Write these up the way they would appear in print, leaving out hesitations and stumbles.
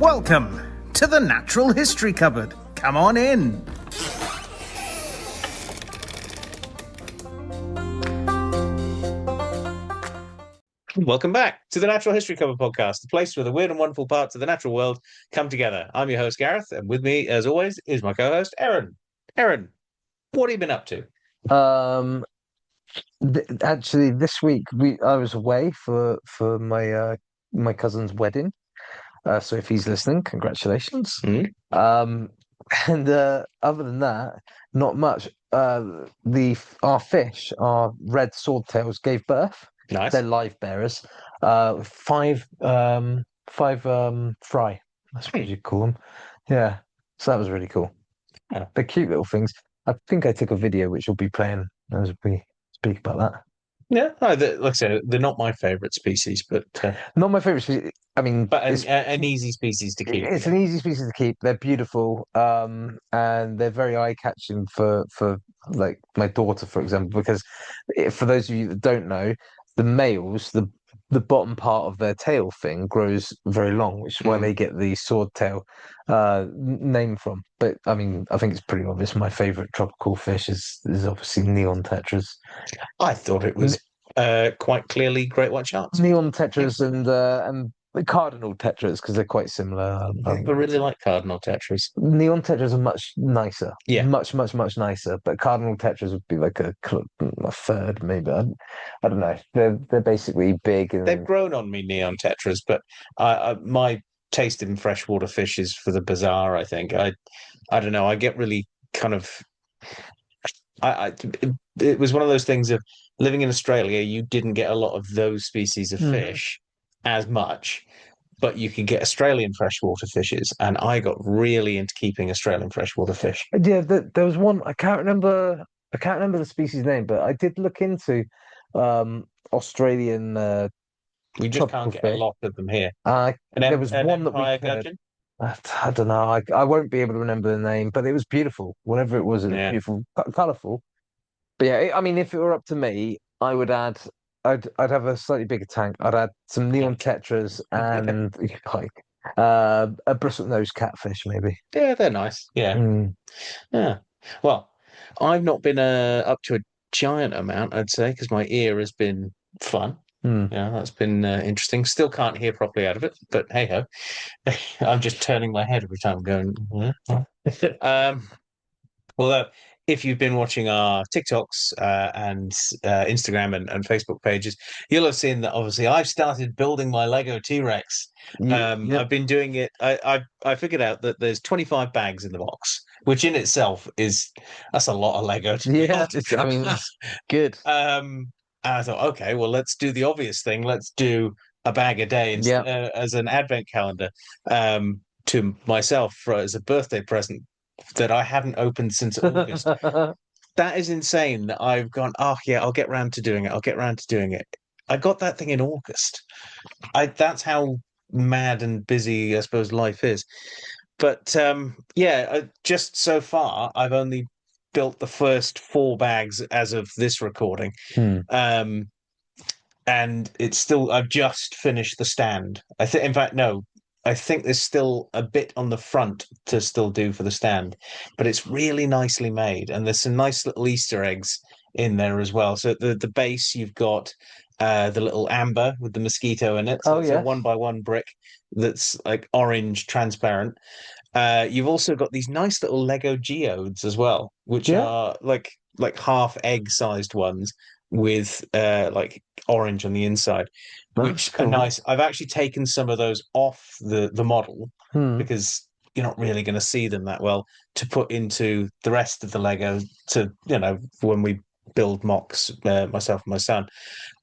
Welcome to the Natural History Cupboard. Come on in. Welcome back to the Natural History Cupboard podcast, the place where the weird and wonderful parts of the natural world come together. I'm your host, Gareth, and with me, as always, is my co-host, Aaron. Aaron, what have you been up to? Actually, this week I was away for my cousin's wedding. So if he's listening, congratulations. Mm-hmm. And other than that, not much. Our red swordtails gave birth. Nice. They're live bearers. Five fry. That's what you call them. Yeah. So that was really cool. Yeah. They're cute little things. I think I took a video which will be playing as we speak about that. Yeah, like I said, they're not my favourite species, but not my favorite species. I mean, but an easy species to keep. It's an easy species to keep. They're beautiful, and they're very eye-catching for like my daughter, for example. Because for those of you that don't know, the males, the bottom part of their tail thing grows very long, which is why they get the swordtail name from. But I mean, I think it's pretty obvious. My favorite tropical fish is obviously neon tetras. I thought it was quite clearly great white sharks. Neon tetras and the cardinal tetras, because they're quite similar. I really like cardinal tetras. Neon tetras are much nicer. Yeah. Much nicer. But cardinal tetras would be like a third, maybe. I don't know. They're basically big. And... They've grown on me, neon tetras, but my taste in freshwater fish is for the bizarre, I think. I don't know. I get really kind of... It was one of those things of living in Australia, you didn't get a lot of those species of fish as much, but you could get Australian freshwater fishes, and I got really into keeping Australian freshwater fish. Yeah, there was one. I can't remember the species name, but I did look into Australian. We just can't get a lot of them here. There was one that we gudgeon? I don't know. I won't be able to remember the name, but it was beautiful. Whatever it was beautiful, colourful. But yeah, I mean, if it were up to me, I would add. I'd have a slightly bigger tank. I'd add some neon tetras and like a bristle-nosed catfish, maybe. Yeah, they're nice. Yeah, yeah. Well, I've not been up to a giant amount, I'd say, because my ear has been fun. Yeah, that's been interesting. Still can't hear properly out of it, but hey ho. I'm just turning my head every time I'm going. Although, if you've been watching our TikToks and Instagram and Facebook pages, you'll have seen that obviously I've started building my Lego T-Rex. I've been doing it. I figured out that there's 25 bags in the box, which in itself that's a lot of Lego to build. I mean, it's good. And I thought, okay, well, let's do the obvious thing. Let's do a bag a day as an advent calendar to myself as a birthday present that I haven't opened since August. That is insane that I've gone, oh, yeah, I'll get round to doing it. I got that thing in August. That's how mad and busy, I suppose, life is. But just so far, I've only built the first 4 bags as of this recording. And it's still, I've just finished the stand. I think there's still a bit on the front to still do for the stand, but it's really nicely made, and there's some nice little Easter eggs in there as well. So the base, you've got the little amber with the mosquito in it. So it's a 1x1 brick that's like orange, transparent. You've also got these nice little Lego geodes as well, which are like half egg-sized ones with like orange on the inside, which are nice. I've actually taken some of those off the model because you're not really going to see them that well, to put into the rest of the Lego to, when we build mocks, myself and my son.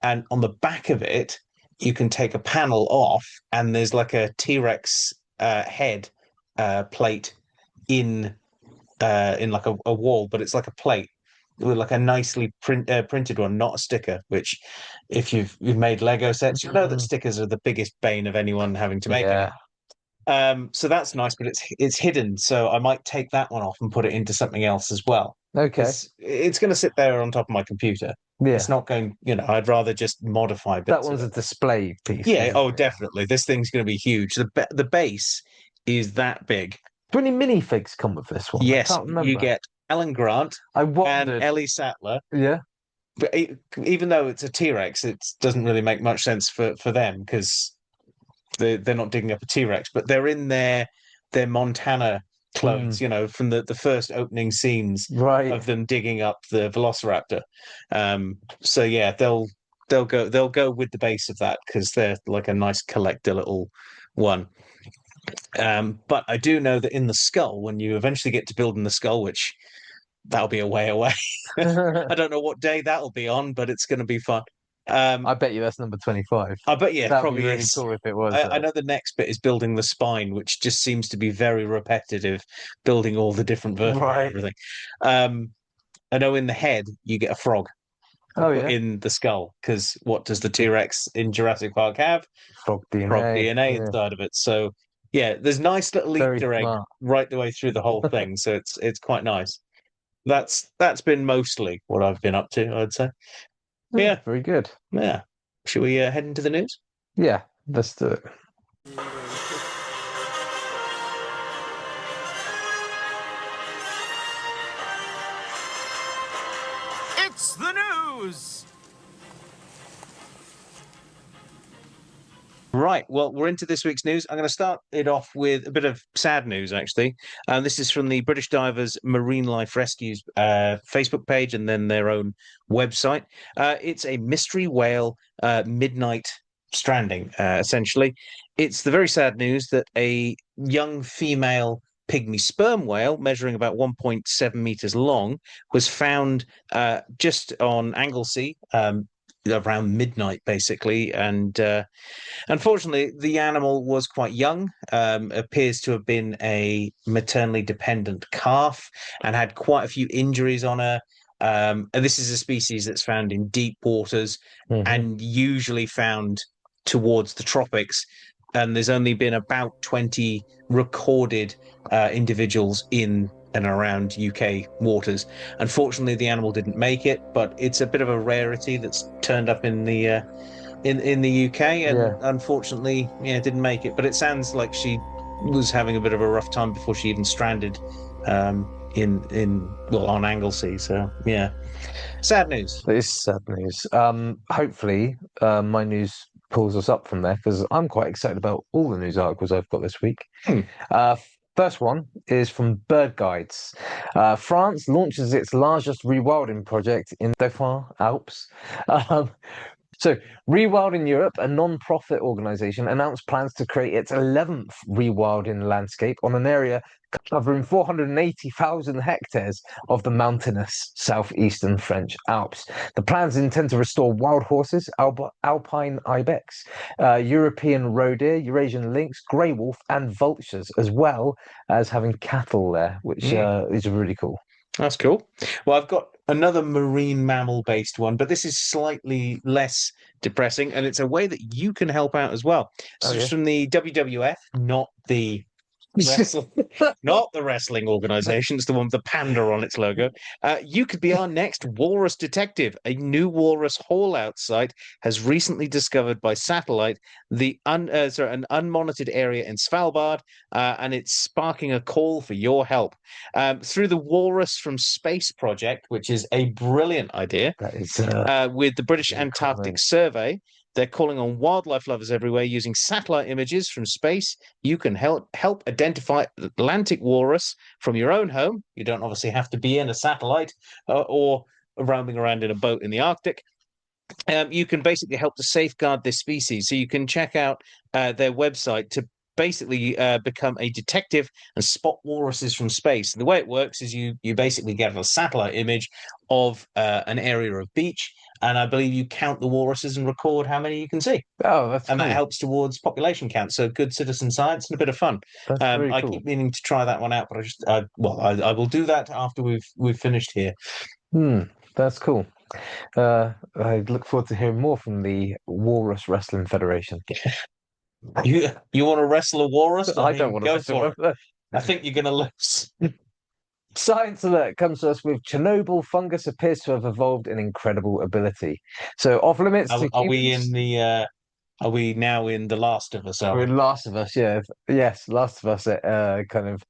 And on the back of it, you can take a panel off and there's like a T-Rex head plate in like a wall, but it's like a plate with like a nicely printed one, not a sticker, which if you've made Lego sets, you know that stickers are the biggest bane of anyone having to make it. So that's nice, but it's hidden. So I might take that one off and put it into something else as well. Okay. It's going to sit there on top of my computer. Yeah. It's not going, I'd rather just modify bits. That one's a display piece. Yeah, oh, definitely. This thing's going to be huge. The base is that big. Do any minifigs come with this one? I Yes, can't remember. you get Alan Grant I and wondered. Ellie Sattler. Yeah. But even though it's a T-Rex, it doesn't really make much sense for them because they're not digging up a T-Rex, but they're in their Montana clothes, from the first opening scenes Right. of them digging up the Velociraptor. So yeah, they'll go with the base of that because they're like a nice collector little one. But I do know that in the skull, when you eventually get to building the skull, which that'll be a way away. I don't know what day that'll be on, but it's going to be fun. I bet you that's number 25. I bet yeah, That'd probably be really is. cool if it was. I know the next bit is building the spine, which just seems to be very repetitive, building all the different vertebrae and everything. I know in the head you get a frog. Oh yeah. In the skull, because what does the T-Rex in Jurassic Park have? Frog DNA. Frog DNA inside of it. So yeah, there's nice little Easter egg right the way through the whole thing. So it's quite nice. That's been mostly what I've been up to, I'd say. Yeah, very good. Yeah. Should we head into the news? Yeah, let's do it. It's the news! Right, well, we're into this week's news. I'm going to start it off with a bit of sad news, actually. This is from the British Divers Marine Life Rescues Facebook page and then their own website. It's a mystery whale midnight stranding, essentially. It's the very sad news that a young female pygmy sperm whale measuring about 1.7 meters long was found just on Anglesey around midnight, basically. And unfortunately, the animal was quite young, appears to have been a maternally dependent calf and had quite a few injuries on her. And this is a species that's found in deep waters and usually found towards the tropics. And there's only been about 20 recorded individuals in and around UK waters. Unfortunately, the animal didn't make it, but it's a bit of a rarity that's turned up in the UK, and unfortunately, didn't make it. But it sounds like she was having a bit of a rough time before she even stranded on Anglesey. So yeah, sad news. It is sad news. Hopefully, my news pulls us up from there because I'm quite excited about all the news articles I've got this week. First one is from Bird Guides. France launches its largest rewilding project in Dauphin Alps. So, Rewilding Europe, a non-profit organisation, announced plans to create its 11th rewilding landscape on an area covering 480,000 hectares of the mountainous southeastern French Alps. The plans intend to restore wild horses, alpine ibex, European roe deer, Eurasian lynx, grey wolf, and vultures, as well as having cattle there, which is really cool. That's cool. Well, I've got another marine mammal-based one, but this is slightly less depressing, and it's a way that you can help out as well. So it's from the WWF, not the wrestling organization. It's the one with the panda on its logo. You could be our next walrus detective. A new walrus haul-out site has recently discovered by satellite an unmonitored area in Svalbard, and it's sparking a call for your help. Through the Walrus from Space project, which is a brilliant idea, that is, with the British Antarctic Survey, they're calling on wildlife lovers everywhere using satellite images from space. You can help identify Atlantic walrus from your own home. You don't obviously have to be in a satellite or roaming around in a boat in the Arctic. You can basically help to safeguard this species. So you can check out their website to basically become a detective and spot walruses from space. And the way it works is you basically get a satellite image of an area of beach, and I believe you count the walruses and record how many you can see. Oh, that's and cool. That helps towards population count. So good citizen science and a bit of fun. That's very I cool. keep meaning to try that one out, but I will do that after we've finished here. That's cool. I look forward to hearing more from the Walrus Wrestling Federation. You want to wrestle a walrus? I don't want to go for it. I think you're going to lose. Science alert comes to us with Chernobyl fungus appears to have evolved an incredible ability. So off limits. Are we in the Are we now in The Last of Us? Are We're we? in Last of Us, yeah. Yes, Last of Us kind of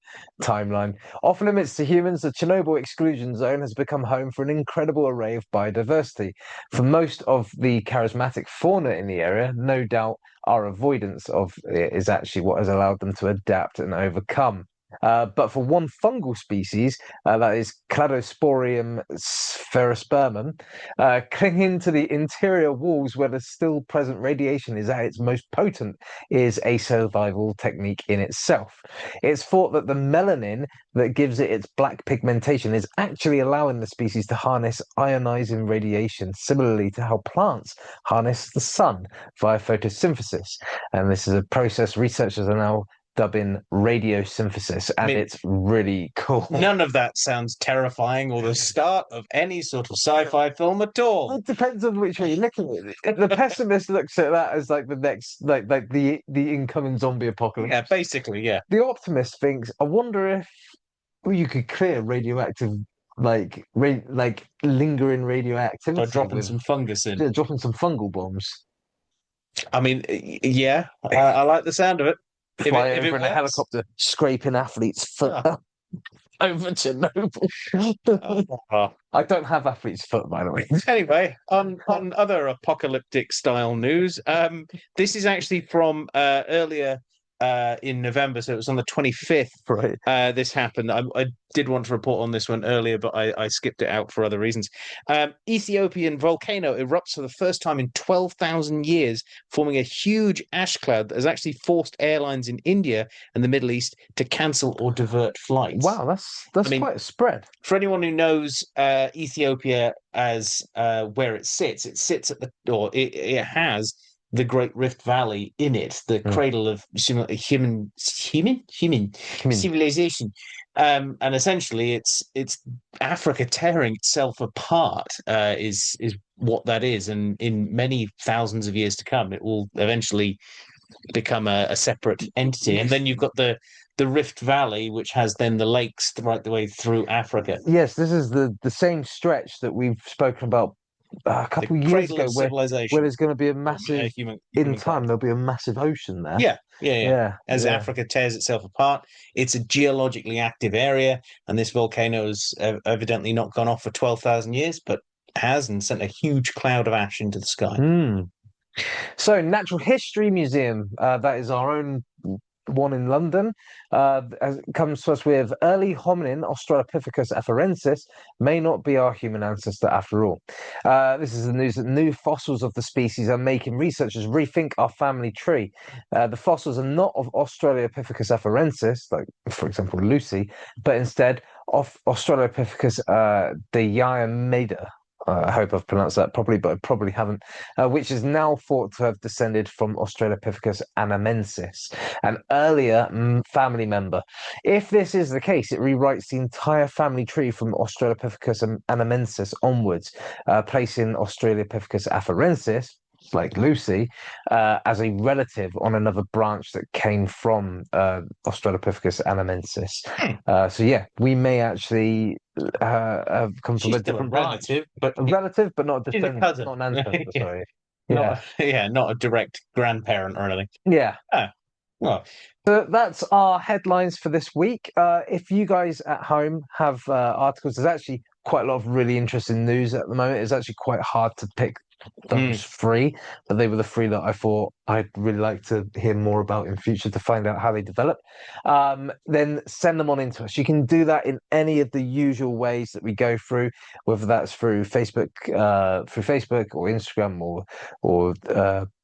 timeline. Off limits to humans, the Chernobyl exclusion zone has become home for an incredible array of biodiversity. For most of the charismatic fauna in the area, no doubt our avoidance of it is actually what has allowed them to adapt and overcome. But for one fungal species, that is Cladosporium spherospermum, clinging to the interior walls where the still present radiation is at its most potent, is a survival technique in itself. It's thought that the melanin that gives it its black pigmentation is actually allowing the species to harness ionizing radiation, similarly to how plants harness the sun via photosynthesis. And this is a process researchers are now dubbing radiosynthesis, and it's really cool. None of that sounds terrifying or the start of any sort of sci-fi film at all. It depends on which way you're looking at it. The pessimist looks at that as like the next, like the incoming zombie apocalypse. Yeah, basically, yeah. The optimist thinks, I wonder if you could clear radioactive, like lingering radioactivity. By dropping some fungus in. Yeah, dropping some fungal bombs. I mean, yeah, I like the sound of it. Fly over in a helicopter, scraping athletes' foot over Chernobyl. I don't have athlete's foot, by the way. Anyway, on other apocalyptic style news, this is actually from earlier in November, so it was on the 25th. Right. This happened. I did want to report on this one earlier, but I skipped it out for other reasons. Ethiopian volcano erupts for the first time in 12,000 years, forming a huge ash cloud that has actually forced airlines in India and the Middle East to cancel or divert flights. Wow, that's quite a spread. For anyone who knows Ethiopia as where it sits at it has the Great Rift Valley in it, the cradle of human civilization. And essentially, it's Africa tearing itself apart is what that is, and in many thousands of years to come, it will eventually become a separate entity. And then you've got the Rift Valley, which has then the lakes right the way through Africa. Yes, this is the same stretch that we've spoken about a couple of years ago, where there's going to be a massive there'll be a massive ocean there. Yeah. As Africa tears itself apart, it's a geologically active area, and this volcano has evidently not gone off for 12,000 years, but has, and sent a huge cloud of ash into the sky. So, Natural History Museum, that is our own one in London, comes to us with early hominin Australopithecus afarensis may not be our human ancestor after all. This is the news that new fossils of the species are making researchers rethink our family tree. The fossils are not of Australopithecus afarensis, like for example Lucy, but instead of Australopithecus diameda. I hope I've pronounced that properly, but I probably haven't, which is now thought to have descended from Australopithecus anamensis, an earlier family member. If this is the case, it rewrites the entire family tree from Australopithecus anamensis onwards, placing Australopithecus afarensis, like Lucy, as a relative on another branch that came from Australopithecus anamensis. So yeah, we may actually have come from a different relative, branch. A relative, but not a descendant, not an ancestor. Sorry, not a direct grandparent or anything. Yeah. Well, so that's our headlines for this week. If you guys at home have articles, there's actually quite a lot of really interesting news at the moment. It's actually quite hard to pick those three, but they were the three that I thought I'd really like to hear more about in future to find out how they develop. Then send them on into us. You can do that in any of the usual ways that we go through, whether that's through Facebook or Instagram or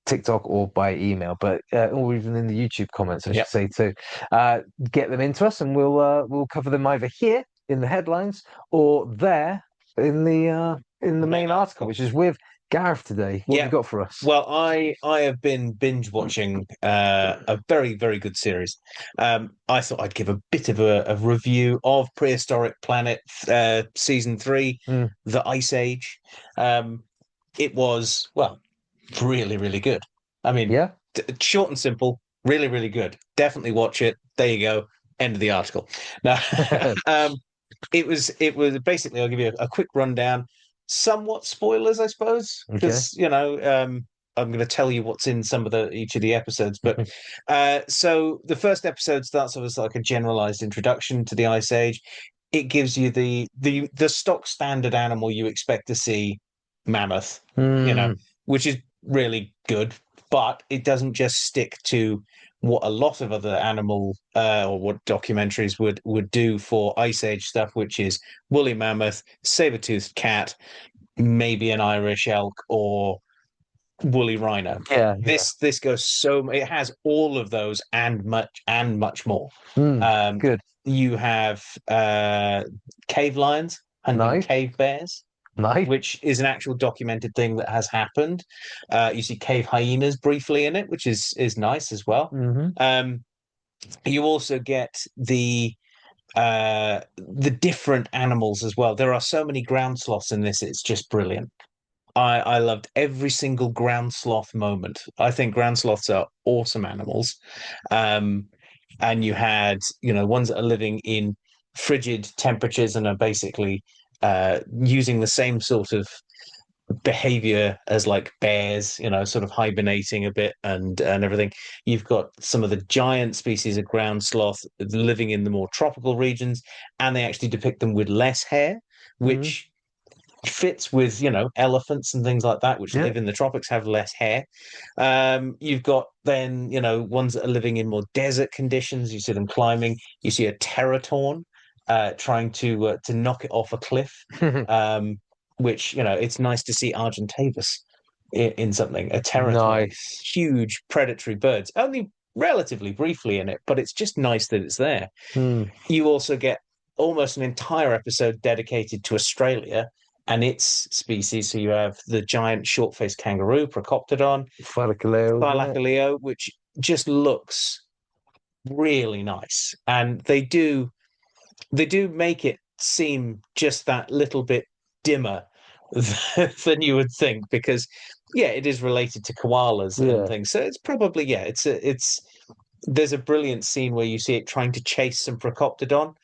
TikTok or by email, but or even in the YouTube comments, I should say too. Get them into us, and we'll cover them either here in the headlines or there in the main article, which is with Gareth today. What have you got for us? Well, I have been binge watching a very, very good series. I thought I'd give a bit of a review of Prehistoric Planet season 3, The Ice Age. It was, well, really, really good. I mean, short and simple, really, really good. Definitely watch it. There you go. End of the article. Now, it was basically, I'll give you a quick rundown. Somewhat spoilers, I suppose, because I'm going to tell you what's in some of each of the episodes. But so the first episode starts off as like a generalized introduction to the Ice Age. It gives you the stock standard animal you expect to see, mammoth, which is really good. But it doesn't just stick to what a lot of other animal or what documentaries would do for Ice Age stuff, which is woolly mammoth, saber-toothed cat, maybe an Irish elk or woolly rhino. Yeah, this goes so it has all of those and much more. Good. You have cave lions hunting Nice. cave bears, Nice. which is an actual documented thing that has happened. You see cave hyenas briefly in it, which is nice as well. You also get the different animals as well. There are so many ground sloths in this; it's just brilliant. I loved every single ground sloth moment. I think ground sloths are awesome animals. And you had, ones that are living in frigid temperatures and are basically using the same sort of behavior as like bears, sort of hibernating a bit and everything. You've got some of the giant species of ground sloth living in the more tropical regions, and they actually depict them with less hair, which fits with elephants and things like that, which live in the tropics, have less hair. You've got then ones that are living in more desert conditions. You see them climbing. You see a teratorn trying to knock it off a cliff, which it's nice to see Argentavis in something. A teratorn, huge predatory birds, only relatively briefly in it, but it's just nice that it's there. You also get almost an entire episode dedicated to Australia and its species. So you have the giant short-faced kangaroo, Procoptodon, Thylacoleo, which just looks really nice. And they do make it seem just that little bit dimmer than you would think, because it is related to koalas and things. So it's probably it's there's a brilliant scene where you see it trying to chase some Procoptodon.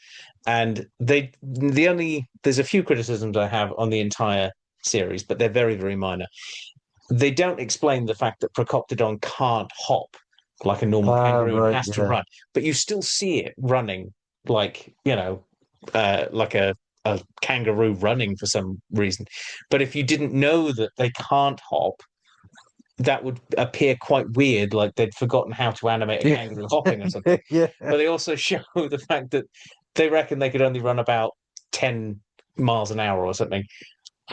And there's a few criticisms I have on the entire series, but they're very, very minor. They don't explain the fact that Procoptodon can't hop like a normal kangaroo and has to run, but you still see it running like like a kangaroo running for some reason. But if you didn't know that they can't hop, that would appear quite weird, like they'd forgotten how to animate a kangaroo hopping or something. But they also show the fact that they reckon they could only run about 10 miles an hour or something,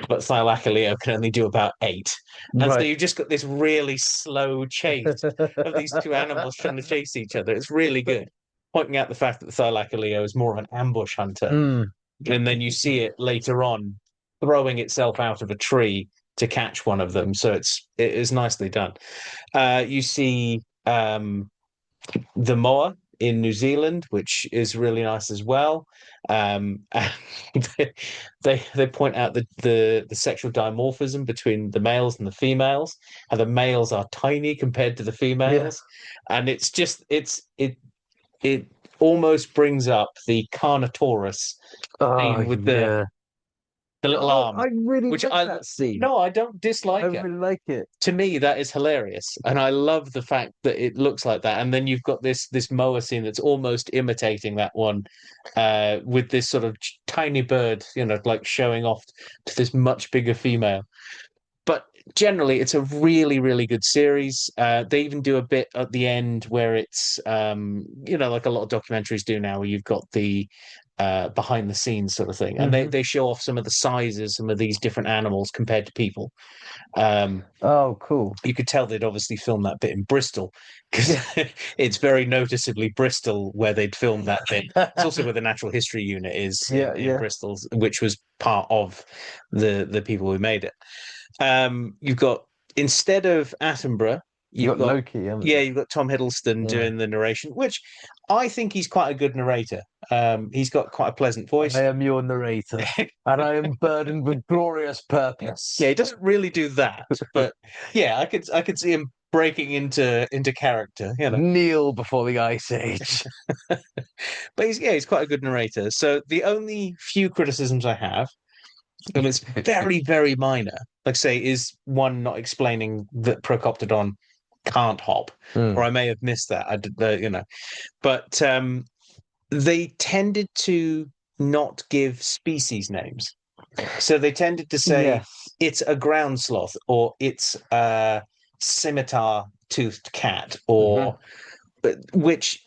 but Thylacoleo can only do about 8. And so you've just got this really slow chase of these two animals trying to chase each other. It's really good, pointing out the fact that the Thylacoleo is more of an ambush hunter. And then you see it later on throwing itself out of a tree to catch one of them. So it is nicely done. You see the moa in New Zealand, which is really nice as well. And they point out the sexual dimorphism between the males and the females, how the males are tiny compared to the females. And it's just it almost brings up the Carnotaurus scene with the little arm. I really which like that scene. No, I don't dislike it. I really like it. To me, that is hilarious, and I love the fact that it looks like that. And then you've got this moa scene that's almost imitating that one, with this sort of tiny bird, like showing off to this much bigger female. But generally, it's a really, really good series. They even do a bit at the end where it's, like a lot of documentaries do now, where you've got the behind the scenes sort of thing, and they show off some of the sizes, some of these different animals compared to people. Cool. You could tell they'd obviously filmed that bit in Bristol, because it's very noticeably Bristol where they'd filmed that bit. It's also where the Natural History Unit is in Bristol, which was part of the people who made it. You've got, instead of Attenborough, you've got Loki, you've got Tom Hiddleston doing the narration, which I think he's quite a good narrator. He's got quite a pleasant voice. I am your narrator, and I am burdened with glorious purpose. Yeah, he doesn't really do that, but I could see him breaking into character. Kneel before the Ice Age. But he's quite a good narrator. So the only few criticisms I have, and it's very, very minor, like say, is one not explaining that Procoptodon can't hop, or I may have missed that. I did, but they tended to not give species names. So they tended to say Yes. it's a ground sloth, or it's a scimitar-toothed cat, or which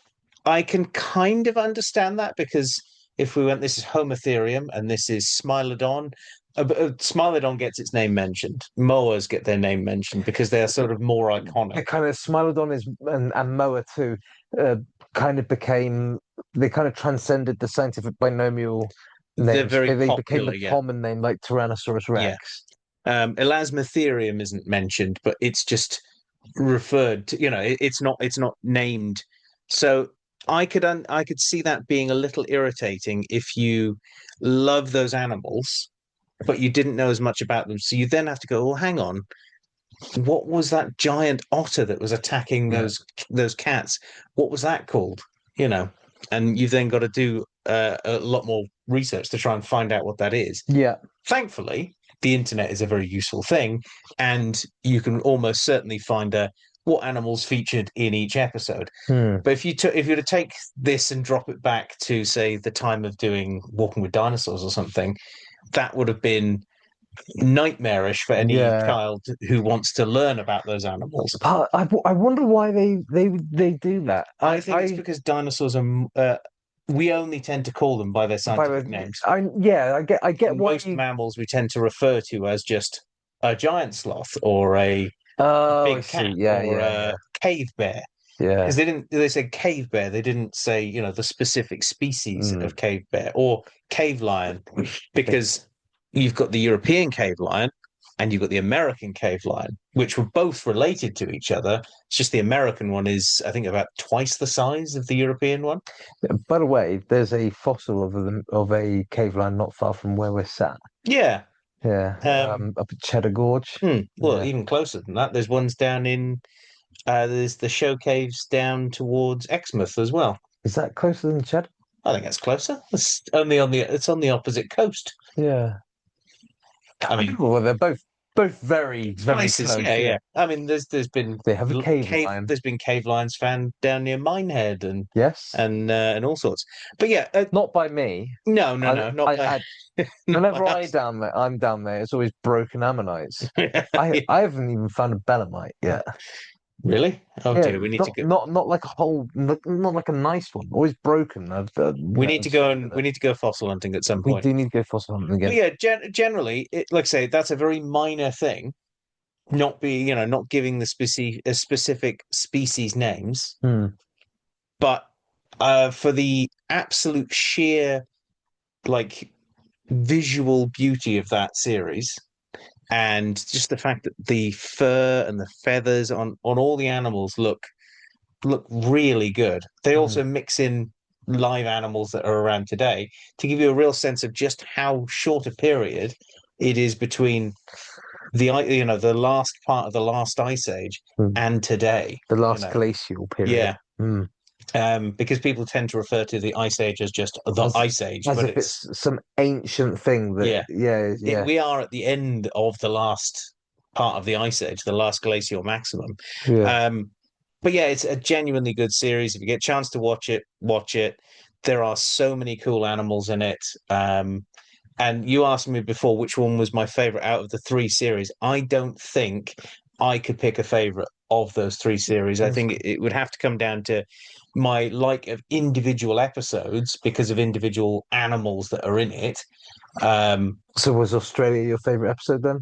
I can kind of understand that, because if we went, this is Homotherium and this is Smilodon. Smilodon gets its name mentioned. Moas get their name mentioned because they're sort of more iconic. The kind of Smilodon is and Moa too kind of became they kind of transcended the scientific binomial They're names. very They became popular, a yeah. common name like Tyrannosaurus Yeah. Rex. Elasmotherium isn't mentioned, but it's just referred to. It's not named. So I could see that being a little irritating if you love those animals, but you didn't know as much about them. So you then have to go, well, hang on, what was that giant otter that was attacking those cats? What was that called? And you've then got to do a lot more research to try and find out what that is. Yeah. Thankfully, the internet is a very useful thing, and you can almost certainly find what animals featured in each episode. But if you were to take this and drop it back to, say, the time of doing Walking with Dinosaurs or something, that would have been nightmarish for any child who wants to learn about those animals. I wonder why they do that. I think it's because dinosaurs are. We only tend to call them by their scientific names. I get why most mammals we tend to refer to as just a giant sloth or a big cat or a cave bear. Yeah. Because they said cave bear, they didn't say, the specific species of cave bear, or cave lion, because you've got the European cave lion and you've got the American cave lion, which were both related to each other. It's just the American one is, I think, about twice the size of the European one. By the way, there's a fossil of a cave lion not far from where we're sat. Yeah. Yeah. Up at Cheddar Gorge. Well, even closer than that. There's ones down in there's the show caves down towards Exmouth as well. Is that closer than Cheddar? I think that's closer. It's only it's on the opposite coast. Yeah. I mean, well, they're both very, very places, close. yeah. I mean, there's been they have a cave lion. There's been cave lions found down near Minehead and and all sorts. But yeah, not by me. No, not by. Whenever I'm down there, it's always broken ammonites. I haven't even found a belemite yet. Really? Oh dear, we need to go. Not like a whole, not like a nice one. Always broken. We need to go fossil hunting at some point. We do need to go fossil hunting again. But yeah, generally, like I say, that's a very minor thing. Not giving the specific species names. But for the absolute sheer visual beauty of that series, and just the fact that the fur and the feathers on all the animals look really good. They also mix in live animals that are around today to give you a real sense of just how short a period it is between the last part of the last ice age and today. The last glacial period. Yeah. Because people tend to refer to the ice age as just the ice age, as but if it's some ancient thing that we are at the end of the last part of the ice age, the last glacial maximum. But yeah, it's a genuinely good series. If you get a chance to watch it. There are so many cool animals in it. And you asked me before which one was my favorite out of the 3 series. I don't think I could pick a favorite of those 3 series. I think it would have to come down to my like of individual episodes because of individual animals that are in it. So was Australia your favorite episode then?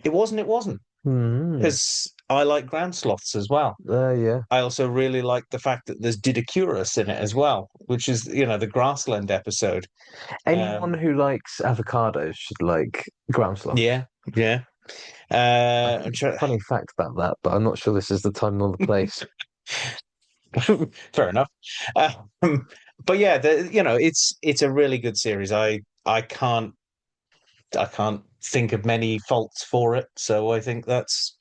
It wasn't. Because I like ground sloths as well. Yeah. I also really like the fact that there's Didacurus in it as well, which is the grassland episode. Anyone who likes avocados should like ground sloth. Yeah. Funny fact about that, but I'm not sure this is the time nor the place. Fair enough. But yeah, it's a really good series. I can't think of many faults for it. So I think that's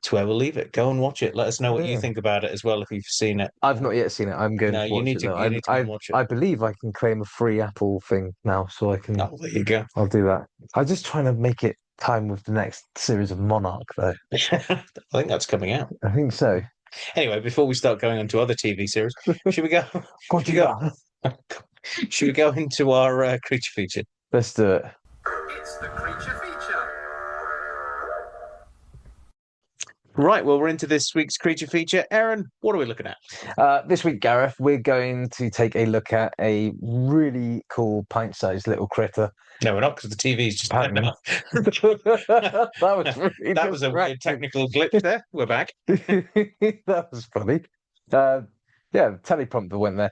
where we'll leave it. Go and watch it. Let us know what you think about it as well if you've seen it. I've not yet seen it. I'm going No, to watch it though. you need to go and watch it. I believe I can claim a free Apple thing now, so I can. Oh, there you go. I'll do that. I'm just trying to make it time with the next series of Monarch, though. I think that's coming out. I think so. Anyway, before we start going on to other TV series, should we go? What should we go? Should we go into our creature feature? Let's do it. It's the creature feature. Right, well, we're into this week's creature feature. Aaron, what are we looking at? This week, Gareth, we're going to take a look at a really cool pint-sized little critter. No, we're not, because the TV's just turned off. That was a weird technical glitch there. We're back. That was funny. Yeah, teleprompter went there.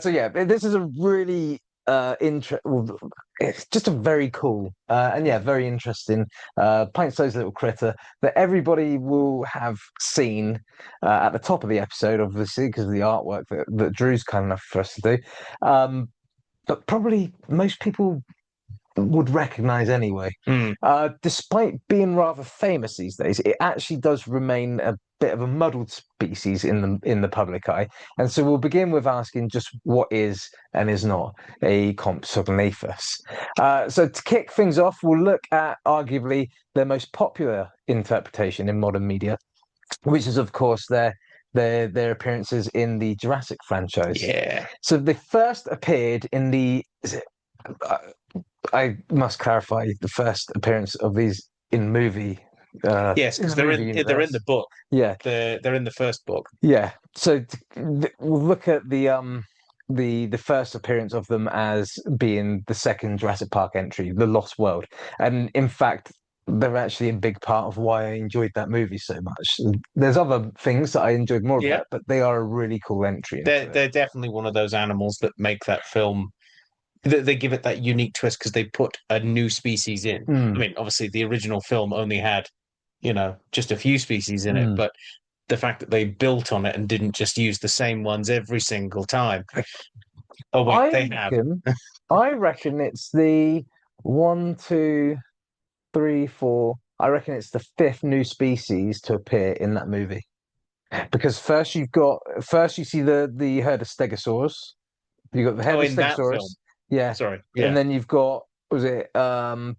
So yeah, this is a really it's just a very cool and very interesting pint-sized little critter that everybody will have seen at the top of the episode, obviously, because of the artwork that Drew's kind enough for us to do. But probably most people would recognize anyway. Despite being rather famous these days, it actually does remain a bit of a muddled species in the public eye. And so we'll begin with asking just what is and is not a Compsognathus. So to kick things off, we'll look at arguably their most popular interpretation in modern media, which is of course their appearances in the Jurassic franchise. Yeah. So they first appeared in the I must clarify the first appearance of these in movie. Yes, because they're in the book. Yeah, they're in the first book. Yeah. So we'll look at the first appearance of them as being the second Jurassic Park entry, The Lost World, and in fact, they're actually a big part of why I enjoyed that movie so much. There's other things that I enjoyed more of that, but they are a really cool entry. They're definitely one of those animals that make that film. They give it that unique twist because they put a new species in. I mean, obviously, the original film only had, just a few species in it, but the fact that they built on it and didn't just use the same ones every single time. Oh wait, they have. I reckon it's the 1, 2, 3, 4. I reckon it's the 5th new species to appear in that movie. Because first you see the herd of Stegosaurus. You got the head of Stegosaurus. Yeah. Sorry. Yeah. And then you've got, was it No.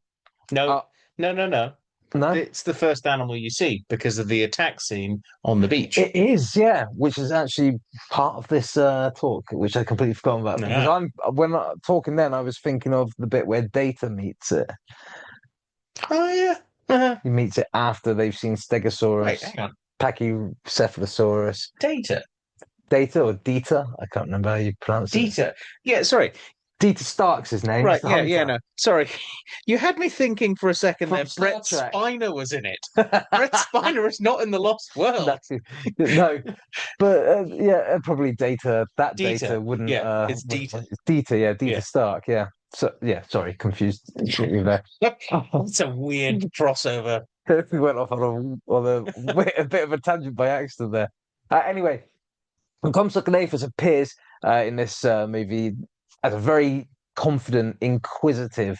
No? It's the first animal you see because of the attack scene on the beach. It is, yeah, which is actually part of this talk, which I completely forgot about. Because when I'm talking then, I was thinking of the bit where Data meets it. Oh, yeah. Uh-huh. He meets it after they've seen Stegosaurus, Wait, hang on. Pachycephalosaurus. Data or Dita? I can't remember how you pronounce it. Dita. Yeah, sorry. Dita Stark's his name. Right, no. Sorry. You had me thinking for a second there. Brett Trek. Spiner was in it. Brett Spiner is not in The Lost World. No. But probably Data. That Data wouldn't. Yeah, it's Dita. It's Dita, yeah. Dita Stark, yeah. So, yeah, sorry, confused you there. It's a weird crossover. We went off on a bit of a tangent by accident there. Anyway, Compsognathus appears in this movie as a very confident, inquisitive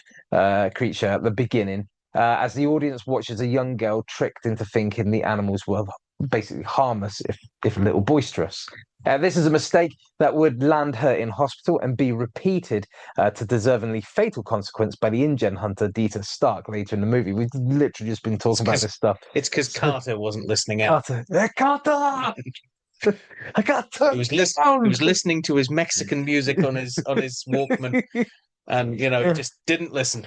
creature at the beginning, as the audience watches a young girl tricked into thinking the animals were basically harmless, if a little boisterous. This is a mistake that would land her in hospital and be repeated to deservingly fatal consequence by the InGen hunter Dita Stark later in the movie. We've literally just been talking about this stuff. It's because Carter wasn't listening out. Carter! I got he was listening to his Mexican music on his Walkman, and just didn't listen.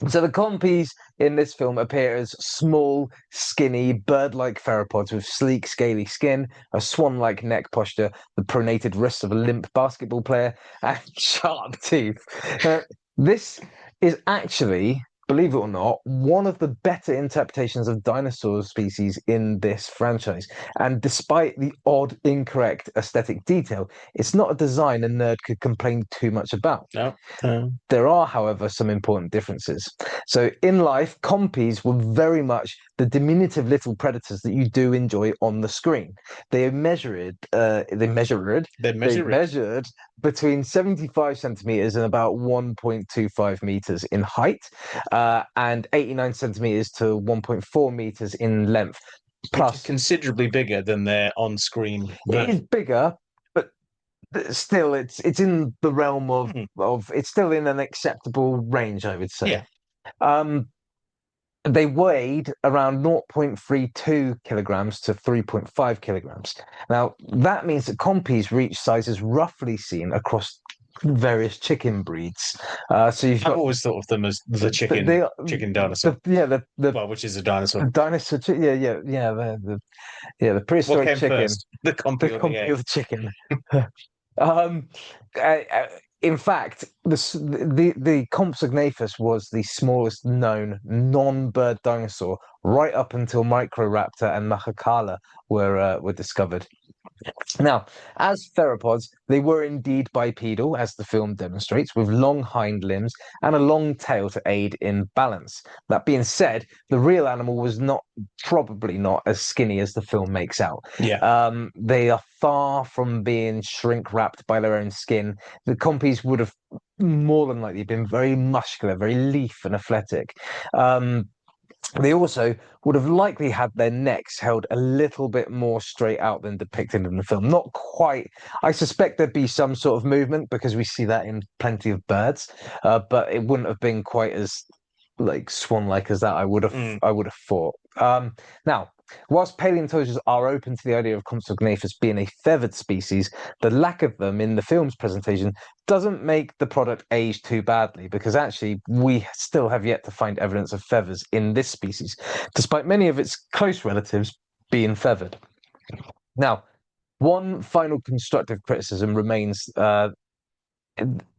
So the compies in this film appear as small, skinny, bird-like theropods with sleek, scaly skin, a swan-like neck posture, the pronated wrists of a limp basketball player, and sharp teeth. This is actually, believe it or not, one of the better interpretations of dinosaur species in this franchise. And despite the odd, incorrect aesthetic detail, it's not a design a nerd could complain too much about. No. There are, however, some important differences. So in life, compies were very much the diminutive little predators that you do enjoy on the screen. They measured between 75 centimeters and about 1.25 meters in height. and 89 centimeters to 1.4 meters in length. Which is considerably bigger than their on-screen It is bigger, but still, it's in the realm of it's still in an acceptable range, I would say. Yeah. They weighed around 0.32 kilograms to 3.5 kilograms. Now, that means that compies reach sizes roughly seen across various chicken breeds. So I've always thought of them as the chicken dinosaur. Well, which is a dinosaur. The dinosaur, the prehistoric what came chicken, first? The compy or the egg? or the chicken. In fact, the Compsognathus was the smallest known non-bird dinosaur right up until Microraptor and Mahakala were discovered. Now, as theropods, they were indeed bipedal, as the film demonstrates, with long hind limbs and a long tail to aid in balance. That being said, the real animal was probably not as skinny as the film makes out. Yeah. They are far from being shrink-wrapped by their own skin. The compies would have more than likely been very muscular, very lithe and athletic. They also would have likely had their necks held a little bit more straight out than depicted in the film. Not quite. I suspect there'd be some sort of movement because we see that in plenty of birds, but it wouldn't have been quite as swan-like as that. I would have thought. Now, whilst paleontologists are open to the idea of Compsognathus being a feathered species, the lack of them in the film's presentation doesn't make the product age too badly, because actually we still have yet to find evidence of feathers in this species, despite many of its close relatives being feathered. Now, one final constructive criticism remains, and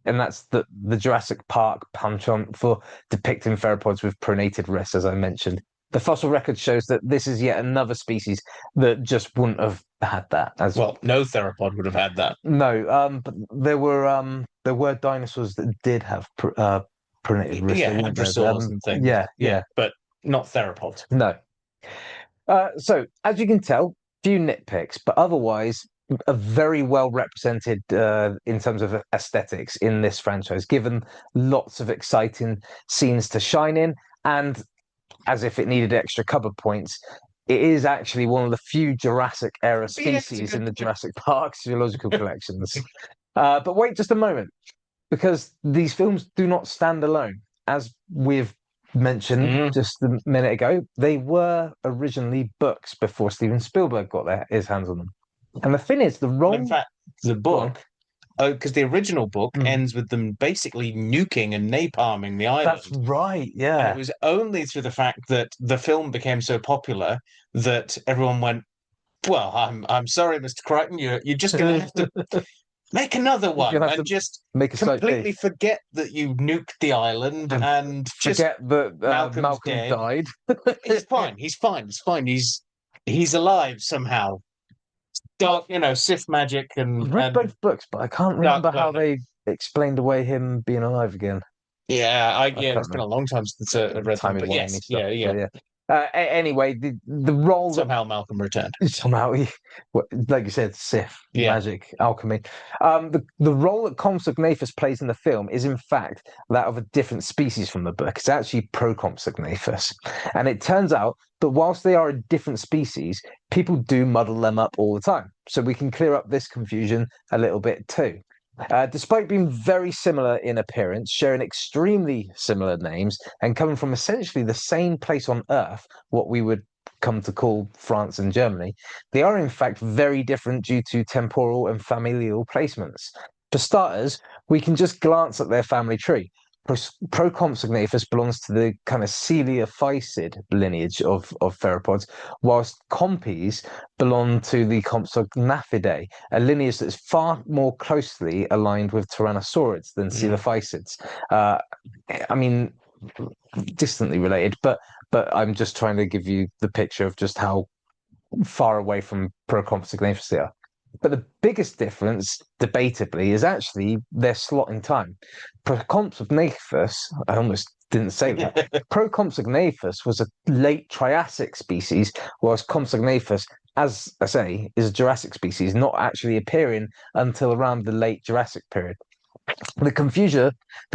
that's the Jurassic Park penchant for depicting theropods with pronated wrists, as I mentioned. The fossil record shows that this is yet another species that just wouldn't have had that. No theropod would have had that. No, but there were dinosaurs that did have pronated wrists. Yeah, hadrosaurs and things. Yeah, but not theropods. No. So, as you can tell, few nitpicks, but otherwise a very well represented in terms of aesthetics in this franchise, given lots of exciting scenes to shine in, and as if it needed extra cover points, it is actually one of the few Jurassic era species in the Jurassic Park zoological collections. But wait just a moment, because these films do not stand alone. As we've mentioned just a minute ago, they were originally books before Steven Spielberg got his hands on them. And the thing is, in fact, the book, because the original book ends with them basically nuking and napalming the island. That's right, yeah. And it was only through the fact that the film became so popular that everyone went, well, I'm sorry, Mr. Crichton, you're just going to have to make another one and just completely forget that you nuked the island and forget that Malcolm died. He's fine. He's alive somehow. Dark, Sith magic and. I've read both books, but I can't remember how they explained away him being alive again. Yeah, it's been a long time since I read them, but yes, yeah. Anyway, the role somehow Malcolm returned. Somehow, like you said, Sith magic, alchemy. The role that Compsognathus plays in the film is in fact that of a different species from the book. It's actually Procompsognathus, and it turns out that whilst they are a different species, people do muddle them up all the time. So we can clear up this confusion a little bit too. Despite being very similar in appearance, sharing extremely similar names, and coming from essentially the same place on Earth, what we would come to call France and Germany, they are in fact very different due to temporal and familial placements. For starters, we can just glance at their family tree. Procompsognathus belongs to the kind of Coeliophycid lineage of theropods, whilst compies belong to the Compsognathidae, a lineage that's far more closely aligned with tyrannosaurids than Coelophysids. I mean, distantly related, but I'm just trying to give you the picture of just how far away from Procompsognathus they are. But the biggest difference, debatably, is actually their slot in time. Procompsognathus, I almost didn't say that. Procompsognathus was a late Triassic species, whilst Compsognathus, as I say, is a Jurassic species, not actually appearing until around the late Jurassic period. The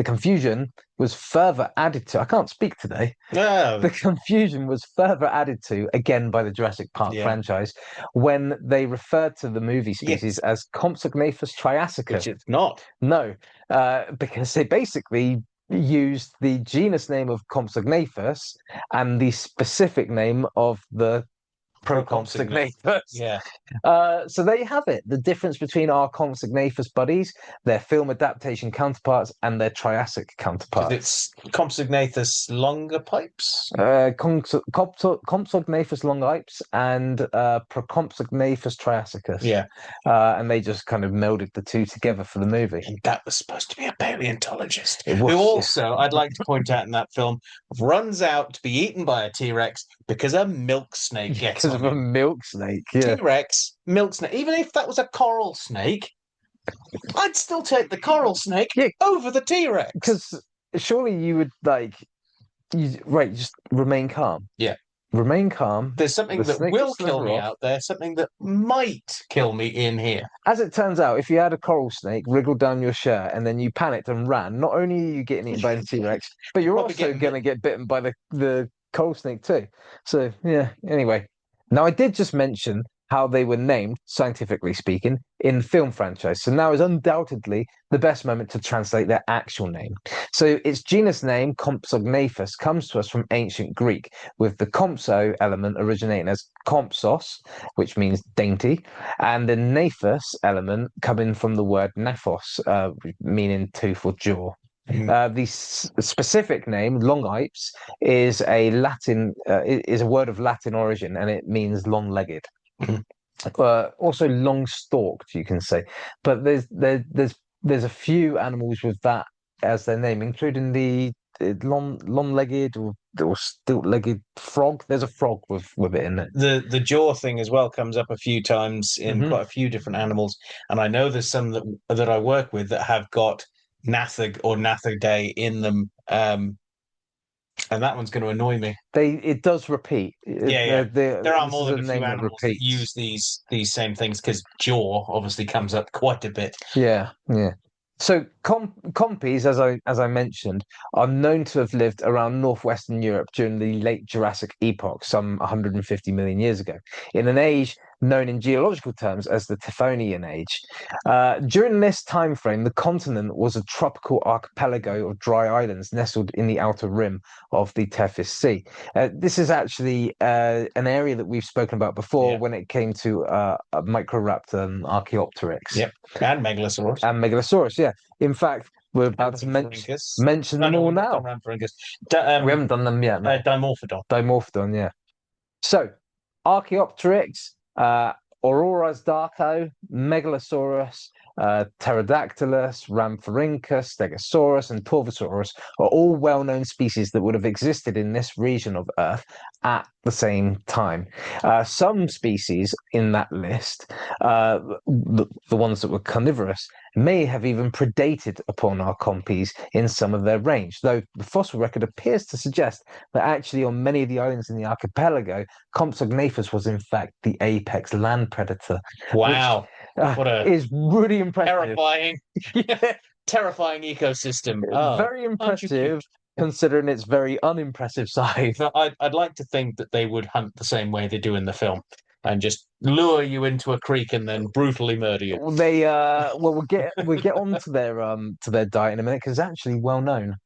confusion was further added to. I can't speak today. Oh, The confusion was further added to again by the Jurassic Park yeah. franchise when they referred to the movie species Yes. as Compsognathus triassica. Which it's not. No, because they basically used the genus name of Compsognathus and the specific name of the Procompsognathus. Yeah. So there you have it. The difference between our Compsognathus buddies, their film adaptation counterparts, and their Triassic counterparts. It's Compsognathus longer pipes. Compsognathus longipes and Procompsognathus triassicus. Yeah. And they just kind of melded the two together for the movie. And that was supposed to be a paleontologist It was, who yeah. also, I'd like to point out in that film, runs out to be eaten by a T-Rex because a milk snake gets Because on of a him. milk snake, yeah. T-Rex, milk snake. Even if that was a coral snake, I'd still take the coral snake Yeah. over the T-Rex. Because surely you would just remain calm. Yeah. Remain calm. There's something The that snake will will kill slither me off. out there, something that might kill me in here. As it turns out, if you had a coral snake wriggle down your shirt and then you panicked and ran, not only are you getting eaten by the T-Rex, but you're Probably also getting going to get bitten by the coral snake too. So yeah, anyway. Now I did just mention how they were named, scientifically speaking, in the film franchise. So now is undoubtedly the best moment to translate their actual name. So its genus name, Compsognathus, comes to us from ancient Greek, with the compso element originating as compsos, which means dainty, and the gnathus element coming from the word gnathos, meaning tooth or jaw. The specific name, longipes, is a word of Latin origin, and it means long-legged. Also long-stalked, you can say, but there's a few animals with that as their name, including the long-legged or stilt-legged frog. There's a frog with it in it. The jaw thing as well comes up a few times in quite a few different animals, and I know there's some that I work with that have got Nathag or Nathaday in them, and that one's going to annoy me. It does repeat. Yeah. There are more than a few name animals that use these same things because jaw obviously comes up quite a bit. Yeah. So compies, as I mentioned, are known to have lived around northwestern Europe during the late Jurassic epoch, some 150 million years ago, in an age known in geological terms as the Devonian Age. During this time frame, the continent was a tropical archipelago of dry islands nestled in the outer rim of the Tethys Sea. This is actually an area that we've spoken about before when it came to Microraptor and Archaeopteryx. Yep, and Megalosaurus. And Megalosaurus, yeah. In fact, we're about to mention them all now. We haven't done them yet. No. Dimorphodon, yeah. So, Archaeopteryx, Aurora's Darko, Megalosaurus, Pterodactylus, Rhamphorhynchus, Stegosaurus, and Torvosaurus are all well-known species that would have existed in this region of Earth at the same time. Some species in that list, the ones that were carnivorous, may have even predated upon our compies in some of their range, though the fossil record appears to suggest that actually on many of the islands in the archipelago, Compsognathus was in fact the apex land predator. Wow. What is really impressive. Terrifying ecosystem. Very impressive considering its very unimpressive size. I'd like to think that they would hunt the same way they do in the film and just lure you into a creek and then brutally murder you. We'll get on to their diet in a minute because it's actually well known.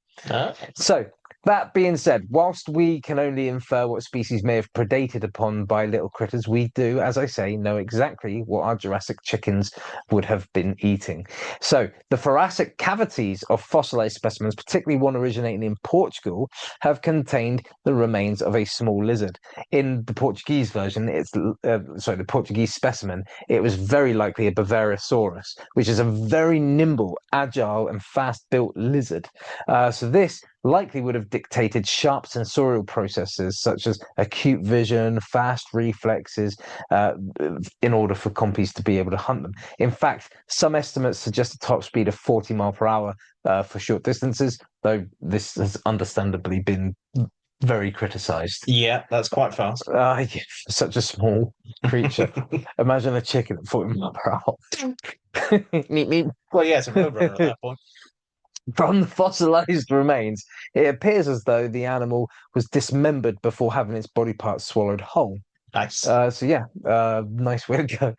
So that being said, whilst we can only infer what species may have predated upon by little critters, we do, as I say, know exactly what our Jurassic chickens would have been eating. So the thoracic cavities of fossilized specimens, particularly one originating in Portugal, have contained the remains of a small lizard. In the Portuguese version, the Portuguese specimen, it was very likely a Bavarisaurus, which is a very nimble, agile, and fast-built lizard. So this likely would have dictated sharp sensorial processes such as acute vision, fast reflexes, in order for compies to be able to hunt them. In fact, some estimates suggest a top speed of 40 miles per hour for short distances, though this has understandably been very criticized. Yeah, that's quite fast. Yeah, such a small creature. Imagine a chicken at 40 miles per hour. Neat, neat. Well, yeah, it's a roadrunner at that point. From the fossilized remains, it appears as though the animal was dismembered before having its body parts swallowed whole. Nice. So yeah, nice way to go.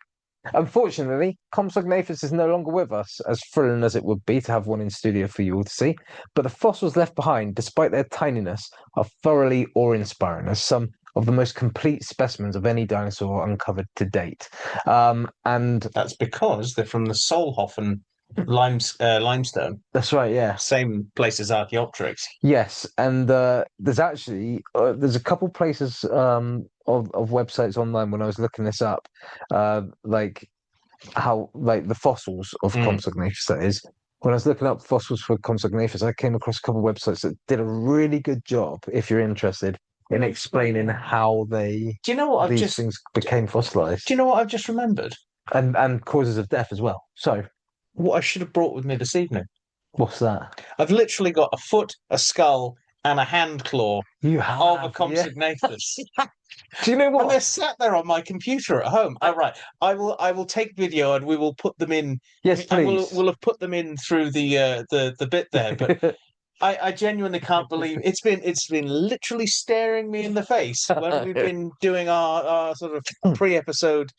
Unfortunately, Compsognathus is no longer with us, as thrilling as it would be to have one in studio for you all to see. But the fossils left behind, despite their tininess, are thoroughly awe-inspiring, as some of the most complete specimens of any dinosaur uncovered to date. And That's because they're from the Solhofen limestone, that's right, yeah. same place as Archaeopteryx. Yes, and there's actually there's a couple places of websites online when I was looking this up, like how like the fossils of Compsognathus, that is. When I was looking up fossils for Compsognathus, I came across a couple of websites that did a really good job, if you're interested, in explaining how Do you know what these things became fossilized. Do you know what I've just remembered? And causes of death as well. So, What I should have brought with me this evening. what's that? I've literally got a foot, a skull, and a hand claw You of a have, yeah. Compsognathus. Do you know And what? they're sat there on my computer at home. All right, I will take video and we will put them in. Yes, And please. we'll have put them in through the bit there. But I genuinely can't believe it's been literally staring me in the face when we've been doing our sort of pre-episode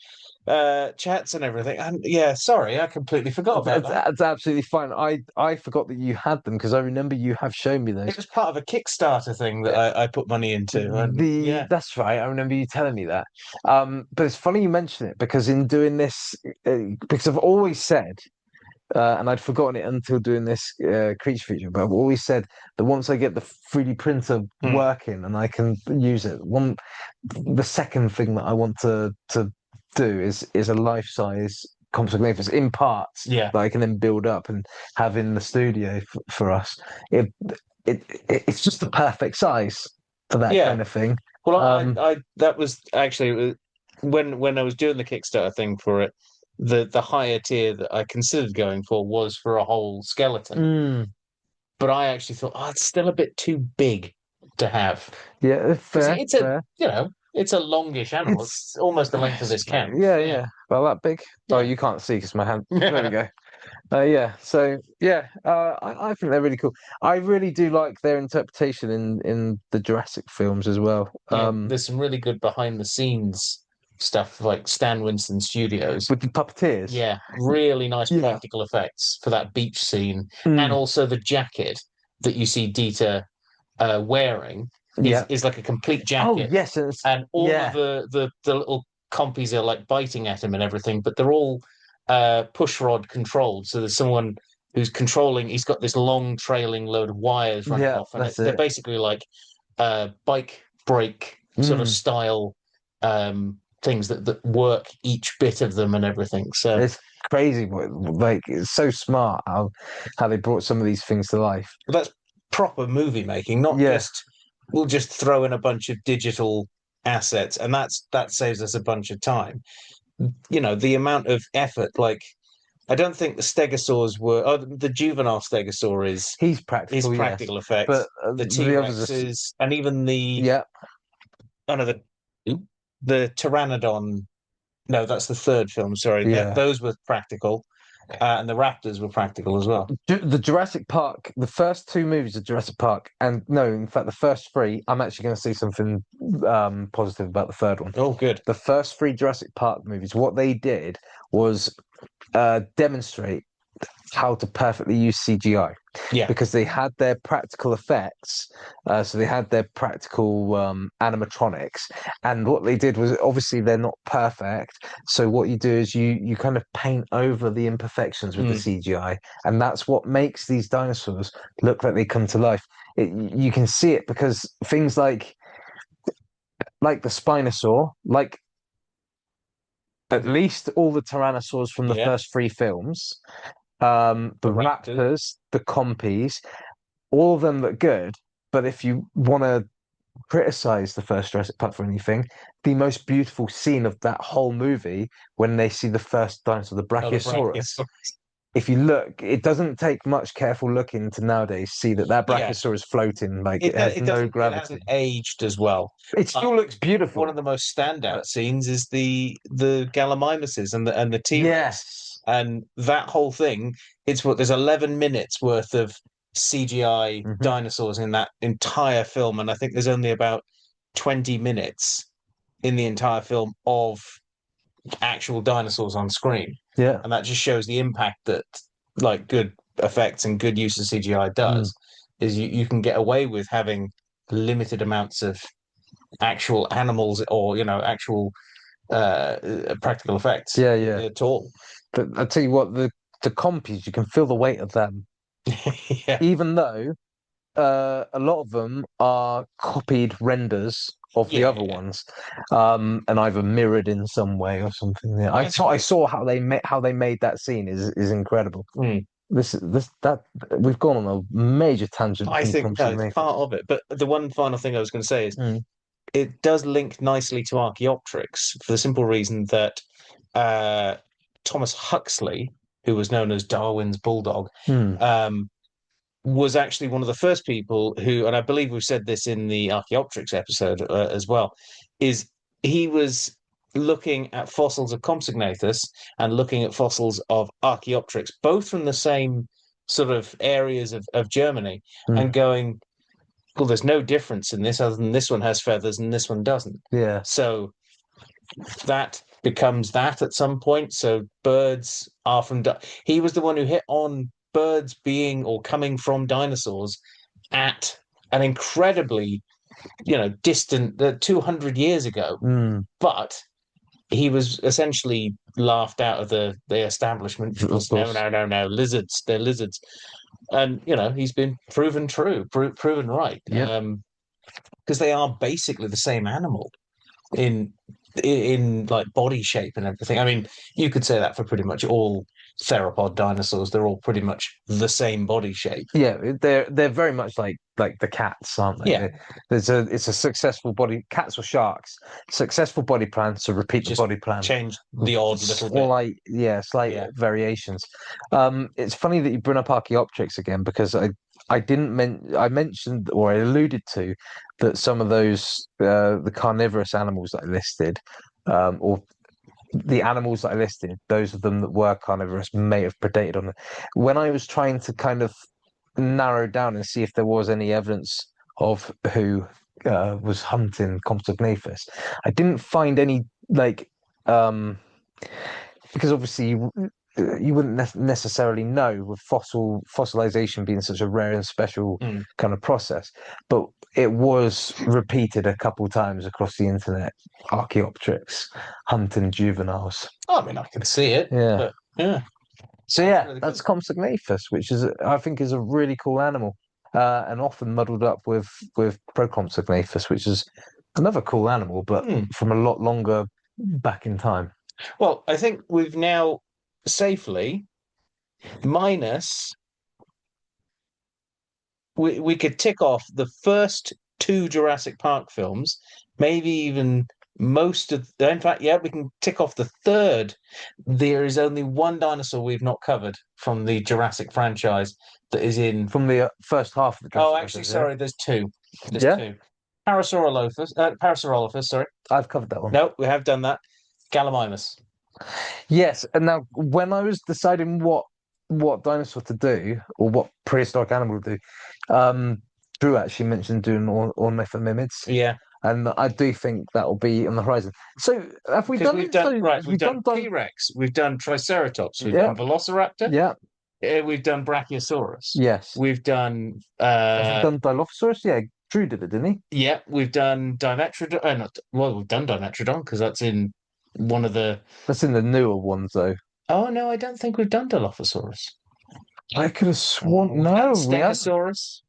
chats and everything. And yeah, sorry, I completely forgot about that. That's absolutely fine. I forgot that you had them because I remember you have shown me It those. was part of a Kickstarter thing that I put money into. And yeah, That's right. I remember you telling me that. But it's funny you mention it because in doing this, because I've always said, and I'd forgotten it until doing this creature feature, but I've always said that once I get the 3D printer working and I can use it, the second thing that I want to do is a life-size Compsognathus in parts yeah. that I can then build up and have in the studio for us. It's just the perfect size for that kind of thing. Well, I that was actually when I was doing the Kickstarter thing for it, the higher tier that I considered going for was for a whole skeleton. But I actually thought, it's still a bit too big to have. Yeah, fair. It's it's a longish animal. It's almost the length of this can. Yeah. Well, that big. Yeah. Oh, you can't see because my hand. There we go. Yeah. So yeah, I think they're really cool. I really do like their interpretation in the Jurassic films as well. Yeah, there's some really good behind the scenes stuff like Stan Winston Studios with the puppeteers. Yeah, really nice practical effects for that beach scene, and also the jacket that you see Dieter wearing is like a complete jacket. Oh yes, and all of the little compies are like biting at him and everything, but they're all push rod controlled. So there's someone who's controlling. He's got this long trailing load of wires running off, and they're basically like bike brake sort of style things that work each bit of them and everything. So it's crazy, like it's so smart how they brought some of these things to life. But that's proper movie making, not just we'll just throw in a bunch of digital assets and that saves us a bunch of time. You know, the amount of effort, like I don't think the stegosaurs were the juvenile stegosaur is he's practical effects, but the T-Rexes and even the the Pteranodon. No, that's the third film. Sorry, those were practical, and the raptors were practical as well. The Jurassic Park, the first two movies of Jurassic Park, and no, in fact, the first three. I'm actually going to say something positive about the third one. Oh, good. The first three Jurassic Park movies, what they did was demonstrate how to perfectly use CGI. Yeah. Because they had their practical effects, so they had their practical animatronics, and what they did was obviously they're not perfect. So what you do is you kind of paint over the imperfections with the CGI, and that's what makes these dinosaurs look like they come to life. You can see it because things like the Spinosaur, like at least all the Tyrannosaurs from the first three films. The raptors, the compies, all of them look good. But if you want to criticize the first Jurassic Park for anything, the most beautiful scene of that whole movie when they see the first dinosaur, the Brachiosaurus, if you look, it doesn't take much careful looking to nowadays see that Yeah, Brachiosaurus is floating, like it has it no doesn't. It gravity. hasn't aged as well. It still looks beautiful. One of the most standout But scenes is the Gallimimuses and the T-Rex, yes. and that whole thing. It's what there's 11 minutes worth of CGI Mhm. dinosaurs in that entire film, and I think there's only about 20 minutes in the entire film of actual dinosaurs on screen, Yeah. and that just shows the impact that like good effects and good use of CGI Mm. does. Is you can get away with having limited amounts of actual animals or actual practical effects Yeah, yeah. at all. But I tell you what, the compies, you can feel the weight of them, Yeah, even though a lot of them are copied renders of the yeah, other yeah. ones, and either mirrored in some way or something. Yeah, Well, that's I right. saw how they made that scene is incredible. Mm. This that we've gone on a major tangent I from think no, it's Compsognathus. part of it. But the one final thing I was going to say is Mm. it does link nicely to Archaeopteryx for the simple reason that uh, Thomas Huxley, who was known as Darwin's bulldog, Mm. um, was actually one of the first people who, and I believe we've said this in the Archaeopteryx episode as well, is he was looking at fossils of Compsognathus and looking at fossils of Archaeopteryx, both from the same sort of areas of Germany, Mm. and going, well, there's no difference in this other than this one has feathers and this one doesn't. Yeah. So that becomes that at some point. So birds are from. He was the one who hit on birds being or coming from dinosaurs at an incredibly, distant 200 years ago. Mm. But he was essentially laughed out of the establishment Of because no, course. no, no, no, lizards, they're lizards. And he's been proven true, proven right. Yep. Because they are basically the same animal in in like body shape and everything. I mean, you could say that for pretty much all theropod dinosaurs. They're all pretty much the same body shape. Yeah, they're very much like the cats, aren't they? Yeah, It's a successful body cats or sharks, successful body plan, so repeat the just body plan change with the odd little bit. slight Yeah. variations. It's funny that you bring up Archaeopteryx again because I mentioned or I alluded to that some of those the carnivorous animals that I listed, or the animals that I listed, those of them that were carnivorous may have predated on it. When I was trying to kind of narrow down and see if there was any evidence of who was hunting Compsognathus, I didn't find any because obviously you wouldn't necessarily know with fossilization being such a rare and special Mm. kind of process, but it was repeated a couple times across the internet. Archaeopteryx hunting juveniles. I mean, I can see it. Yeah. But yeah. So yeah, Really that's good. Compsognathus, which is I think is a really cool animal, and often muddled up with Procompsognathus, which is another cool animal, but Hmm. from a lot longer back in time. Well, I think we've now safely minus. We could tick off the first two Jurassic Park films, maybe even most of. In fact, yeah, we can tick off the third. There is only one dinosaur we've not covered from the Jurassic franchise that is in. From the first half of the Oh, Jurassic actually, World, sorry, there's two. There's yeah, two. Parasaurolophus, sorry. I've covered that one. No, we have done that. Gallimimus. Yes, and now when I was deciding what dinosaur to do or what prehistoric animal to do, Drew actually mentioned doing ornithomimids, Yeah, and I do think that will be on the horizon. So have we because done we've it? done So right. We've we've done done T-Rex. We've done Triceratops. We've yeah, done Velociraptor. yeah, We've done Brachiosaurus. yes. We've done Have we done Dilophosaurus? Yeah, Drew did it, didn't he? yeah, we've done Dimetrodon. Not well, we've done Dimetrodon because that's in one of the. That's in the newer ones, though. Oh no, I don't think we've done Dilophosaurus. I could have sworn We've done no, we haven't. Stegosaurus.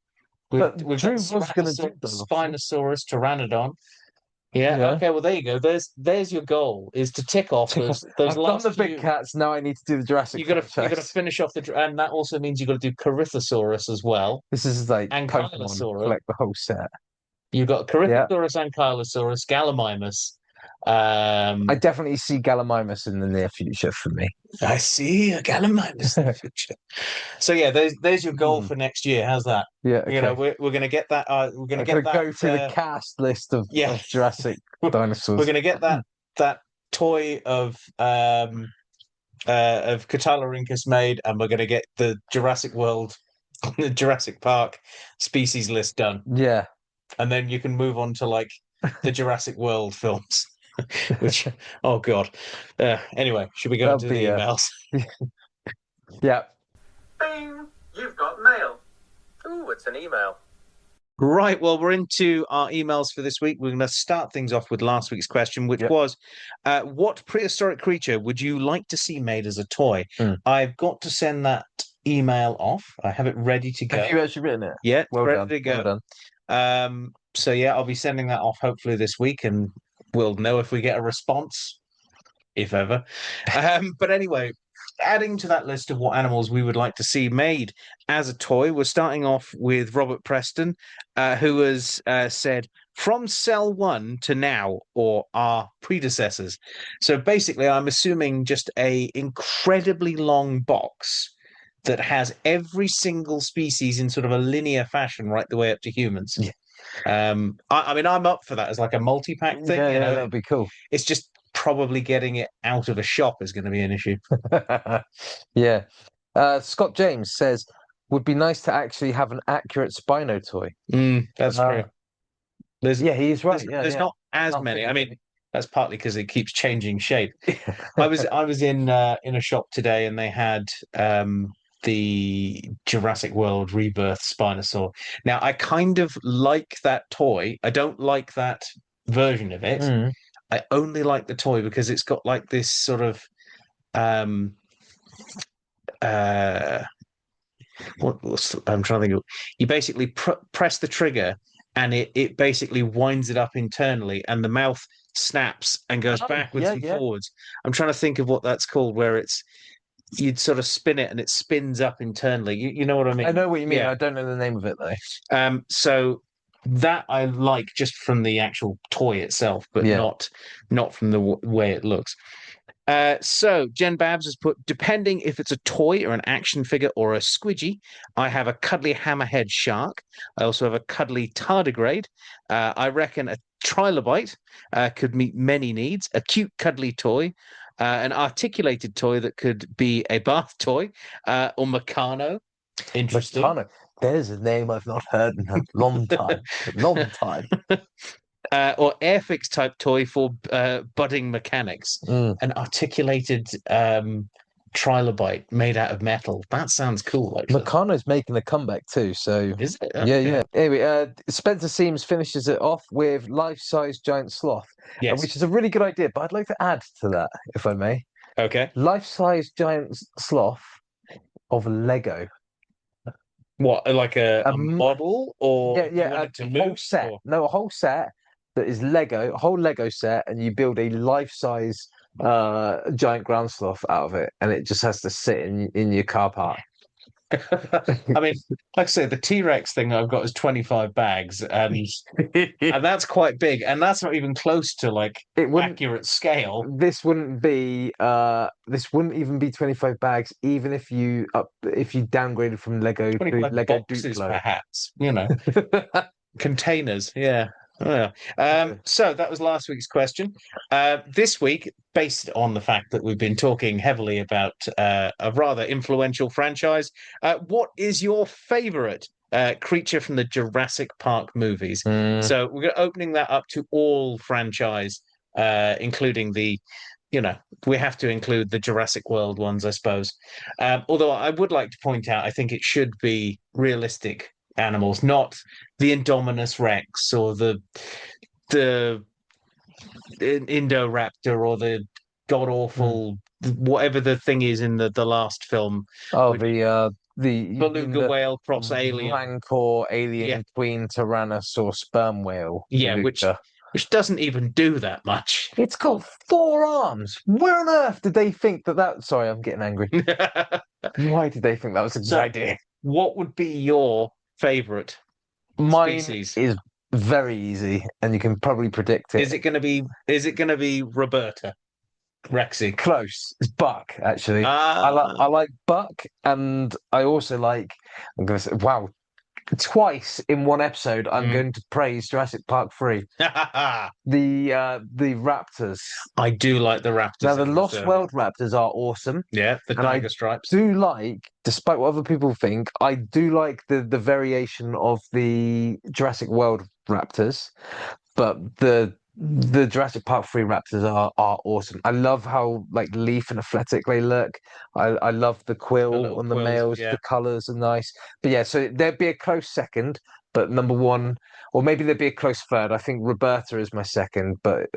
But We've Drew done was going to do Ceratosaurus, Dilophosaurus. Spinosaurus, Pteranodon. Yeah. Yeah. Okay. Well, there you go. There's your goal is to tick off Tick off. those I've done last the big few. cats. Now I need to do the Jurassic You got to franchise. finish off and that also means you got to do Corythosaurus as well. This is like Pokemon. Ankylosaurus. Collect the whole set. You've got Yeah. Corythosaurus, Ankylosaurus, Gallimimus, I definitely see Gallimimus in the near future for me. I see a Gallimimus in the future. So yeah, there's your goal for next year. How's that? Yeah, okay. You know, we're gonna get that. We're gonna I'm get that. go through the cast list of Jurassic dinosaurs. We're gonna get that toy of Catalorhynchus made, and we're gonna get the Jurassic World, the Jurassic Park species list done. Yeah, and then you can move on to like the Jurassic World films. Which, oh god. Anyway, should we go into the emails? Yeah. Bing! You've got mail. Ooh, it's an email. Right, well, we're into our emails for this week. We're going to start things off with last week's question, which was, what prehistoric creature would you like to see made as a toy? I've got to send that email off. I have it ready to go. Have you actually written it? Yeah, well ready done. to go. Well done. So yeah, I'll be sending that off hopefully this week, and we'll know if we get a response, if ever. But anyway, adding to that list of what animals we would like to see made as a toy, we're starting off with Robert Preston, who has said, from cell 1 to now, or our predecessors. So basically, I'm assuming just a incredibly long box that has every single species in sort of a linear fashion right the way up to humans. Yeah. I mean, I'm up for that as like a multi-pack thing. Yeah, you know, that'd be cool. It's just probably getting it out of a shop is going to be an issue. Yeah. Scott James says, would be nice to actually have an accurate Spino toy. That's true. He's right. There's not as many. I mean, that's partly because it keeps changing shape. I was in a shop today, and they had the Jurassic World Rebirth Spinosaur. Now, I kind of like that toy. I don't like that version of it. I only like the toy because it's got like this sort of I'm trying to think of. You basically press the trigger, and it basically winds it up internally, and the mouth snaps and goes backwards and forwards. I'm trying to think of what that's called, where you'd sort of spin it and it spins up internally. You know what I mean? I know what you mean. I don't know the name of it though. So that I like just from the actual toy itself, but not from the way it looks. So Jen Babs has put, depending if it's a toy or an action figure or a squidgy, I have a cuddly hammerhead shark. I also have a cuddly tardigrade. I reckon a trilobite could meet many needs. A cute cuddly toy, an articulated toy that could be a bath toy, or Meccano. Interesting. Meccano. There's a name I've not heard in a long time. Long time. Or Airfix type toy for budding mechanics. An articulated trilobite made out of metal. That sounds cool. Actually. Meccano's making a comeback too. So is it? Okay. Yeah. Anyway, Spencer Seams finishes it off with life-size giant sloth, which is a really good idea. But I'd like to add to that, if I may. Okay. Life-size giant sloth of Lego. What, like a model, or a whole set? Or? No, a whole set that is Lego, a whole Lego set, and you build a life-size giant ground sloth out of it, and it just has to sit in your car park. I mean, like I say, the T-Rex thing I've got is 25 bags, and that's quite big, and that's not even close to like accurate scale. This wouldn't even be 25 bags, even if you downgraded from Lego to Lego boxes, Duplo. Perhaps, containers, yeah. So that was last week's question. This week, based on the fact that we've been talking heavily about a rather influential franchise, what is your favorite creature from the Jurassic Park movies? So we're opening that up to all franchise, including we have to include the Jurassic World ones, I suppose. Although I would like to point out, I think it should be realistic animals, not the Indominus Rex or the Indoraptor or the god awful whatever the thing is in the last film. Oh, the beluga whale cross alien, rancor alien queen tyrannosaur sperm whale. Yeah, which doesn't even do that much. It's got 4 arms. Where on earth did they think that? Sorry, I'm getting angry. Why did they think that was a good idea? What would be your favorite species? Is very easy, and you can probably predict it. Is it going to be? Is it going to be Roberta Rexy? Close? It's Buck, actually. I Ah, like Buck, and I also like. I'm gonna say, wow, twice in one episode, I'm mm. going to praise Jurassic Park 3. The raptors. I do like the Now, raptors the in the Lost film. World raptors are awesome, Yeah, the and I tiger stripes. do like, despite what other people think, I do like the variation of the Jurassic World raptors, but the Jurassic Park 3 raptors are awesome. I love how like leaf and athletic they look. I love the The quill little on the quills. males. Yeah. The colors are nice. But yeah, so there'd be a close second, but number one, or maybe there'd be a close third. I think Roberta is my second, but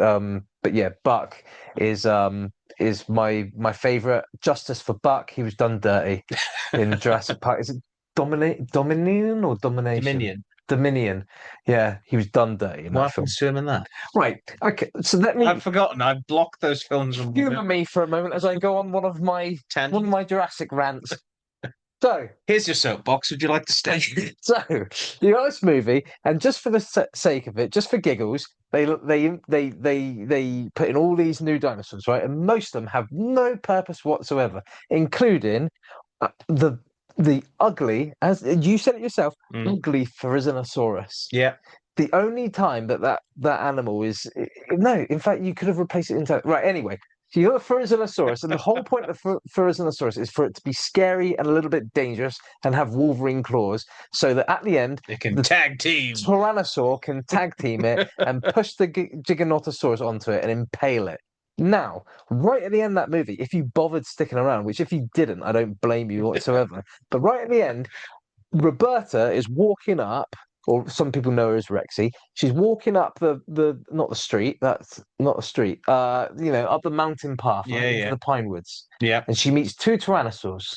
yeah, Buck is my favorite. Justice for Buck. He was done dirty in Jurassic Park. Is it Dominion or Domination? Dominion. Dominion. Yeah, he was done dirty in What that film. happens to him in that? Right. Okay. So let me I've forgotten. I've blocked those films from humor me for a moment as I go on one of tangent. my Jurassic rants. So, Here's your soapbox. Would you like to stay? so you got this movie, and just for the sake of it, just for giggles, they put in all these new dinosaurs, right? And most of them have no purpose whatsoever, including the ugly, as you said it yourself, Mm. ugly Therizinosaurus. Yeah. The only time that animal is no, in fact, you could have replaced it into right. Anyway, so you got a Therizinosaurus, and the whole point of Therizinosaurus is for it to be scary and a little bit dangerous and have Wolverine claws, so that at the end They can the tag team. Tyrannosaur can tag team it and push the Giganotosaurus onto it and impale it. Now, right at the end of that movie, if you bothered sticking around, which if you didn't, I don't blame you whatsoever, but right at the end, Roberta is walking up, or some people know her as Rexy. She's walking up the not the street. That's not the street. Up the mountain path, Yeah, right, into yeah. the pine woods, Yeah. and she meets two tyrannosaurs,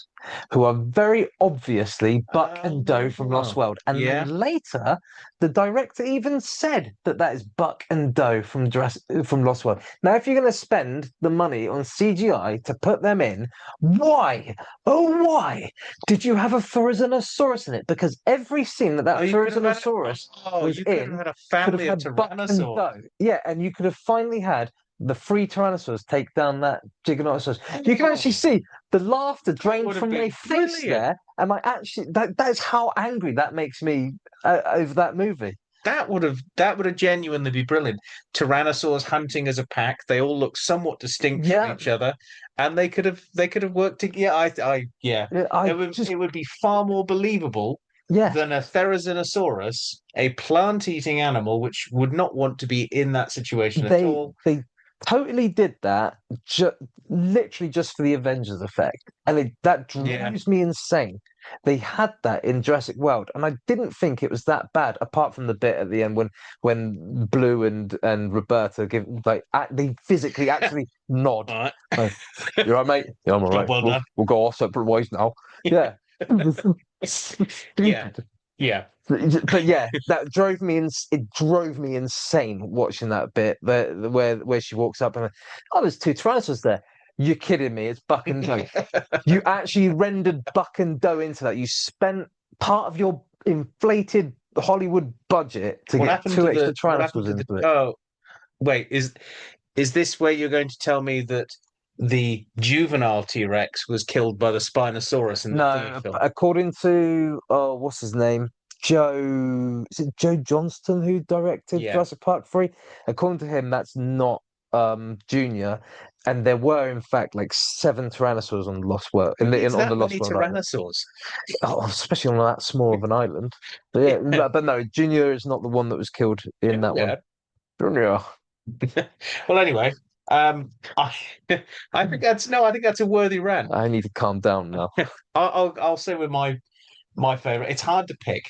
who are very obviously Buck and Doe from Lost World. And yeah. then later, the director even said that is Buck and Doe from Lost World. Now, if you're going to spend the money on CGI to put them in, why? Oh, why did you have a Therizinosaurus in it? Because every scene that Therizinosaurus was you could have in had a could have family of had Buck and tyrannosaurs. Doe. Yeah, and you could have finally had the three tyrannosaurs take down that Giganotosaurus. You can actually see the laughter drain would have from my been face brilliant. there, and I actually that is how angry that makes me over that movie. That would have genuinely be brilliant. Tyrannosaurs hunting as a pack. They all look somewhat distinct from each other, and they could have worked together. Yeah. It would be far more believable than a Therizinosaurus, a plant-eating animal, which would not want to be in that situation at all. They totally did that, literally just for the Avengers effect, and that drives me insane. They had that in Jurassic World, and I didn't think it was that bad, apart from the bit at the end when Blue and Roberta they physically actually nod. All right. Like, you all right, mate? Yeah, I'm all right. Well done. We'll go our separate ways now. Yeah. Yeah. Yeah. But yeah, that drove me it drove me insane watching that bit where she walks up and there's two tyrannosaurs there. You're kidding me? It's Buck and Doe. You actually rendered Buck and Doe into that. You spent part of your inflated Hollywood budget to get two extra tyrannosaurs into it. Oh, wait, is this where you're going to tell me that the juvenile T-Rex was killed by the Spinosaurus in the third film? According to what's his name? Is it Joe Johnston who directed Jurassic Park 3? According to him, that's not Junior, and there were in fact like 7 tyrannosaurs on Lost World on the Lost World tyrannosaurs. Especially on that small of an island. But yeah, but no, Junior is not the one that was killed in that one. Junior. Well, anyway, I think that's a worthy rant. I need to calm down now. I'll say with my favorite. It's hard to pick,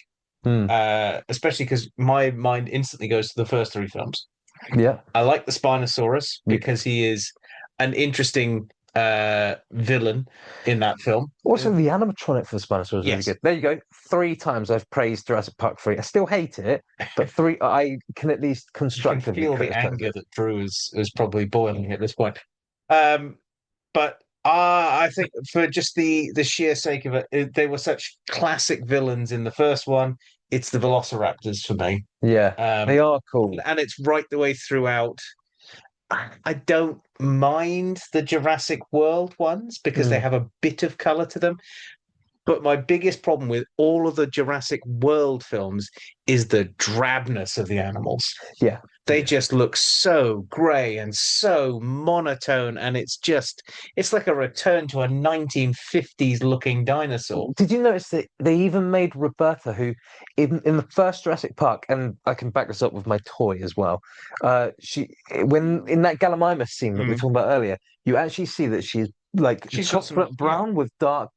especially because my mind instantly goes to the first 3 films. Yeah, I like the Spinosaurus because he is an interesting villain in that film. Also, the animatronic for the Spinosaurus is really good. There you go. 3 times I've praised Jurassic Park 3. I still hate it, but 3 I can at least constructively feel the anger that Drew is probably boiling at this point. But I think for just the sheer sake of it, they were such classic villains in the first one. it's the Velociraptors for me. Yeah, they are cool. And it's right the way throughout. I don't mind the Jurassic World ones because they have a bit of color to them. But my biggest problem with all of the Jurassic World films is the drabness of the animals. Yeah. They just look so grey and so monotone, and it's like a return to a 1950s looking dinosaur. Did you notice that they even made Roberta, who in the first Jurassic Park, and I can back this up with my toy as well. When in that Gallimimus scene that we were talking about earlier, you actually see that she's like chocolate brown with dark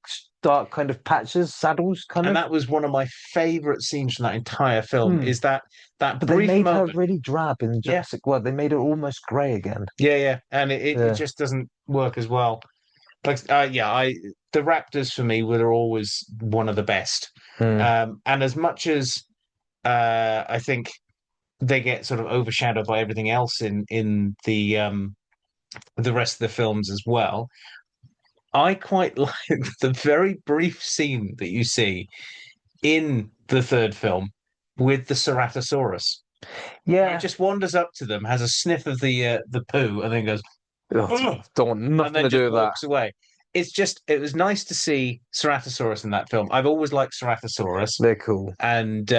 kind of patches, saddles, and that was one of my favourite scenes from that entire film. Is that But brief they made moment. her really drab in Jurassic World. They made her almost grey again. Yeah, and it just doesn't work as well. Like, the Raptors for me were always one of the best. And as much as I think they get sort of overshadowed by everything else in the rest of the films as well, I quite like the very brief scene that you see in the third film with the Ceratosaurus. Yeah, He just wanders up to them, has a sniff of the poo, and then goes, don't want nothing and then to do just with that. walks away. It was nice to see Ceratosaurus in that film. I've always liked Ceratosaurus, They're cool. and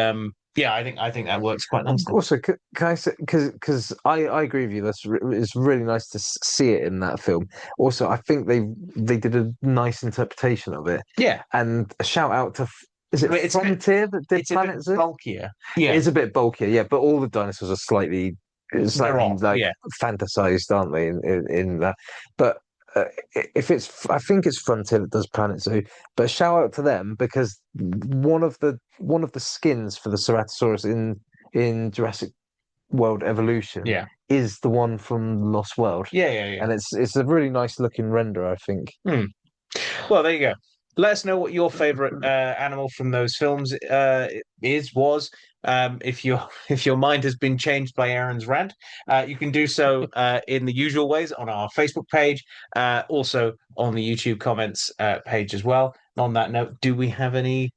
I think that works quite nicely. Also, can I say, because I agree with you. It's really nice to see it in that film. Also, I think they did a nice interpretation of it. Yeah, and a shout out to it's Frontier that did it's a Planet bit Zoo. bulkier. Yeah, It's a bit bulkier, yeah, but all the dinosaurs are slightly fantasized, aren't they? In that, but I think it's Frontier that does Planet Zoo. But shout out to them because one of the skins for the Ceratosaurus in Jurassic World Evolution is the one from Lost World. Yeah. And it's a really nice looking render, I think. Well, there you go. Let us know what your favorite animal from those films was. If your mind has been changed by Aaron's rant, you can do so in the usual ways on our Facebook page, also on the YouTube comments page as well. And on that note, do we have any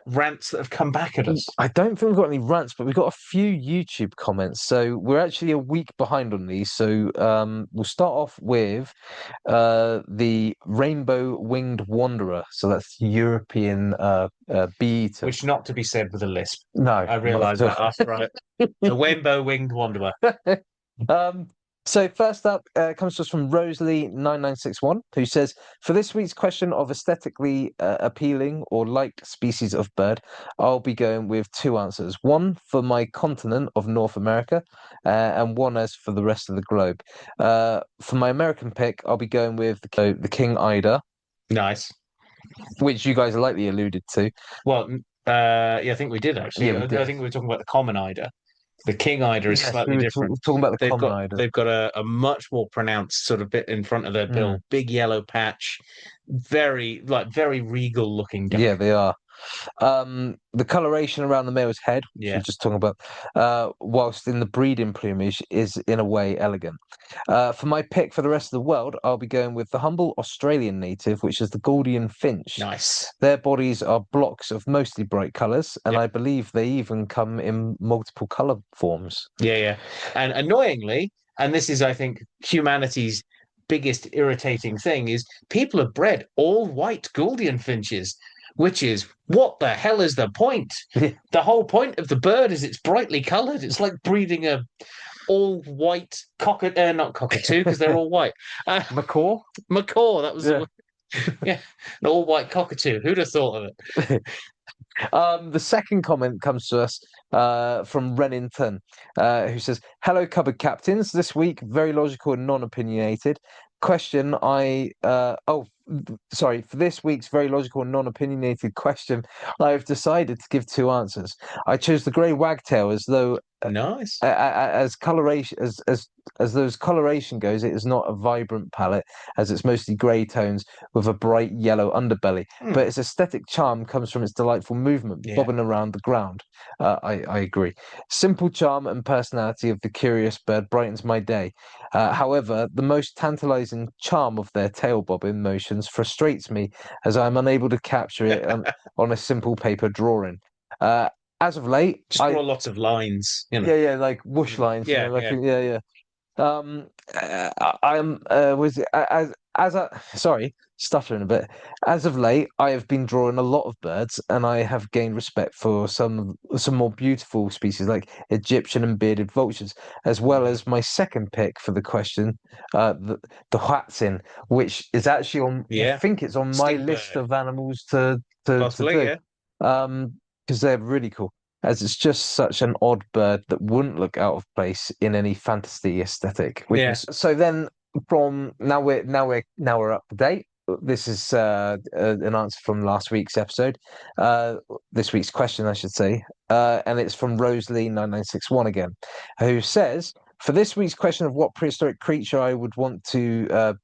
rants that have come back at us? I don't think we've got any rants, but we've got a few YouTube comments. So we're actually a week behind on these. So we'll start off with the rainbow winged wanderer. So that's European bee eater. Which not to be said with a lisp. No, I realised that after the rainbow winged wanderer. So first up comes to us from Rosalie9961, who says, for this week's question of aesthetically appealing or liked species of bird, I'll be going with two answers. One for my continent of North America and one as for the rest of the globe. For my American pick, I'll be going with the king eider. Nice. Which you guys lightly alluded to. Well, I think we did actually. Yeah, we did. I think we were talking about the common eider. The king eider is slightly different. Talking about the common eider. They've got a much more pronounced sort of bit in front of their bill, big yellow patch, very regal looking. Yeah, they are. The coloration around the male's head, which we're just talking about, whilst in the breeding plumage is in a way elegant. For my pick for the rest of the world, I'll be going with the humble Australian native, which is the Gordian finch. Nice. Their bodies are blocks of mostly bright colours, and I believe they even come in multiple colour forms. Yeah. And annoyingly, and this is, I think, humanity's biggest irritating thing, is people have bred all white Gordian finches. Which is, what the hell is the point? The whole point of the bird is it's brightly coloured. It's like breeding a all-white not cockatoo, because they're all white. Macaw? Macaw, that was an all-white cockatoo. Who'd have thought of it? The second comment comes to us from Rennington, who says, hello, cupboard captains. This week, very logical and non-opinionated. Question for this week's very logical and non-opinionated question, I have decided to give two answers. I chose the grey wagtail as though nice as coloration as those coloration goes, it is not a vibrant palette, as it's mostly grey tones with a bright yellow underbelly. But its aesthetic charm comes from its delightful movement, bobbing around the ground. I agree. Simple charm and personality of the curious bird brightens my day. However, the most tantalizing charm of their tail bobbing motions frustrates me, as I am unable to capture it on a simple paper drawing. as of late, Just draw lots of lines, you know. yeah, like whoosh lines, Yeah, yeah. I'm was it as I sorry, stuttering a bit. As of late, I have been drawing a lot of birds, and I have gained respect for some more beautiful species like Egyptian and bearded vultures, as well as my second pick for the question, the Hoatzin, which is actually on. I Yeah. think it's on my list Stingbird. of animals to Possibly, do. yeah. Because they're really cool. As it's just such an odd bird that wouldn't look out of place in any fantasy aesthetic. Yeah. So then, from now we're up to date. This is an answer from last week's episode, this week's question, I should say, and it's from Rosalie 9961 again, who says, for this week's question of what prehistoric creature I would want to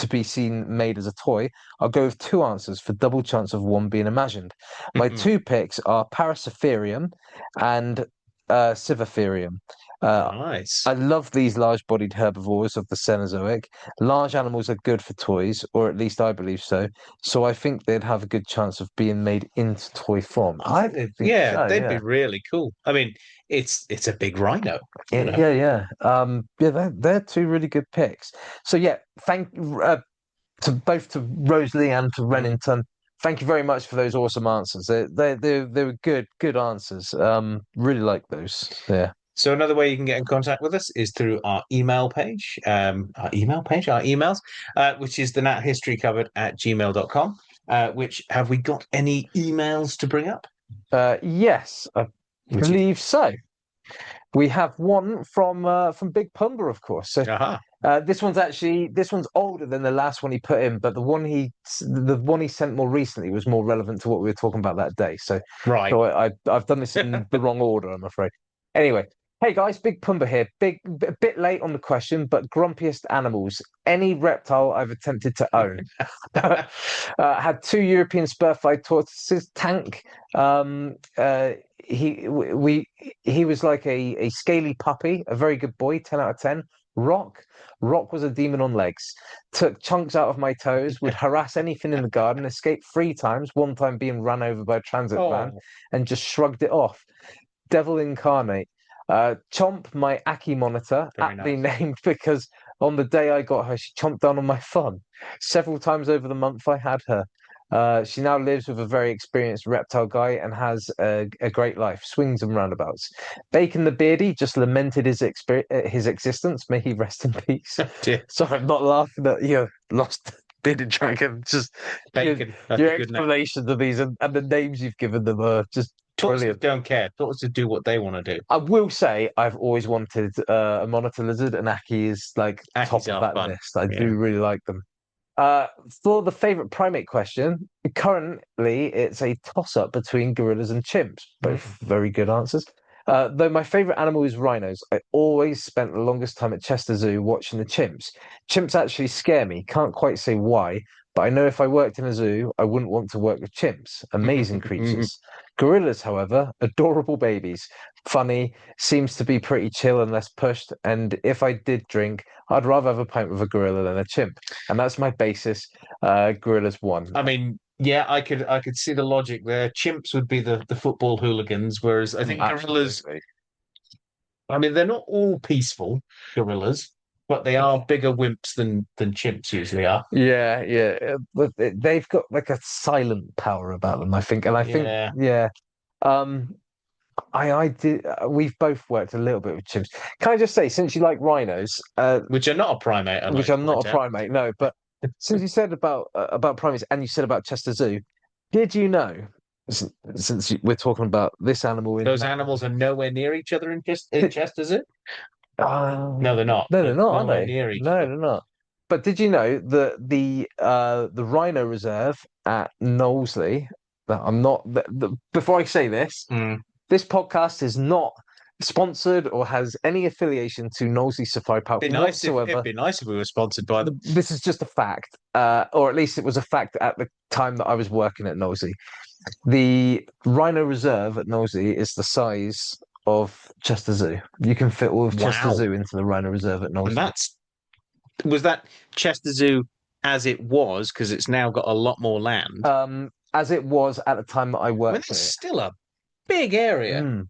be seen made as a toy, I'll go with two answers for double chance of one being imagined. My two picks are Paracepherium and Civipherium. Nice. I love these large-bodied herbivores of the Cenozoic. Large animals are good for toys, or at least I believe so. So I think they'd have a good chance of being made into toy form. I think so, they'd be really cool. I mean, it's a big rhino. You know? Yeah. They're two really good picks. So yeah, thank to both to Rosalie and to Rennington. Thank you very much for those awesome answers. They were good answers. Really like those. Yeah. So another way you can get in contact with us is through our email page, our emails, which is the nathistorycupboard@gmail.com. Which have we got any emails to bring up? Yes, I believe so. We have one from Big Pumba, of course. So this one's older than the last one he put in, but the one he sent more recently was more relevant to what we were talking about that day. So right. So I've done this in the wrong order, I'm afraid. Anyway, hey guys, Big Pumba here. A bit late on the question, but grumpiest animals. Any reptile I've attempted to own. Had two European spur-thighed tortoises. Tank. He was like a scaly puppy, a very good boy, 10 out of 10. Rock was a demon on legs. Took chunks out of my toes, would harass anything in the garden, escaped 3 times, one time being run over by a transit van, and just shrugged it off. Devil incarnate. Chomp, my Aki monitor, aptly named because on the day I got her, she chomped down on my thumb. Several times over the month I had her. She now lives with a very experienced reptile guy and has a great life, swings and roundabouts. Bacon the Beardy just lamented his existence. May he rest in peace. Sorry, I'm not laughing at you. Lost Bearded Dragon. Just Bacon. Your explanations of these and the names you've given them are just Tortoises don't care. Tortoises do what they want to do. I will say I've always wanted a monitor lizard, and Aki is like top of that list. I do really like them. For the favorite primate question, currently it's a toss-up between gorillas and chimps. Both very good answers. Though my favorite animal is rhinos, I always spent the longest time at Chester Zoo watching the chimps. Chimps actually scare me. Can't quite say why, but I know if I worked in a zoo, I wouldn't want to work with chimps. Amazing creatures. Gorillas, however, adorable babies. Funny, seems to be pretty chill and less pushed. And if I did drink, I'd rather have a pint with a gorilla than a chimp. And that's my basis. Gorillas won. I mean, yeah, I could see the logic there. Chimps would be the football hooligans, whereas I think gorillas. I mean, they're not all peaceful gorillas, but they are bigger wimps than chimps usually are. Yeah. But they've got like a silent power about them, I think. And I think, I did. We've both worked a little bit with chimps. Can I just say, since you like rhinos, which are not a primate, no, but since you said about primates and you said about Chester Zoo, did you know? Since we're talking about this animal, those animals are nowhere near each other in Chester Zoo. No, they're not. No, they're not. Are they? Near each no, other. they're not. But did you know that the rhino reserve at Knowsley? That I'm not. Before I say this, this podcast is not sponsored or has any affiliation to Knowsley Safari Park whatsoever. It'd be nice if we were sponsored by them. This is just a fact, or at least it was a fact at the time that I was working at Knowsley. The rhino reserve at Knowsley is the size of Chester Zoo. You can fit all of Chester Zoo into the rhino reserve at Knowsley. And was that Chester Zoo as it was, because it's now got a lot more land. As it was at the time that I worked. It's still a big area. Mm,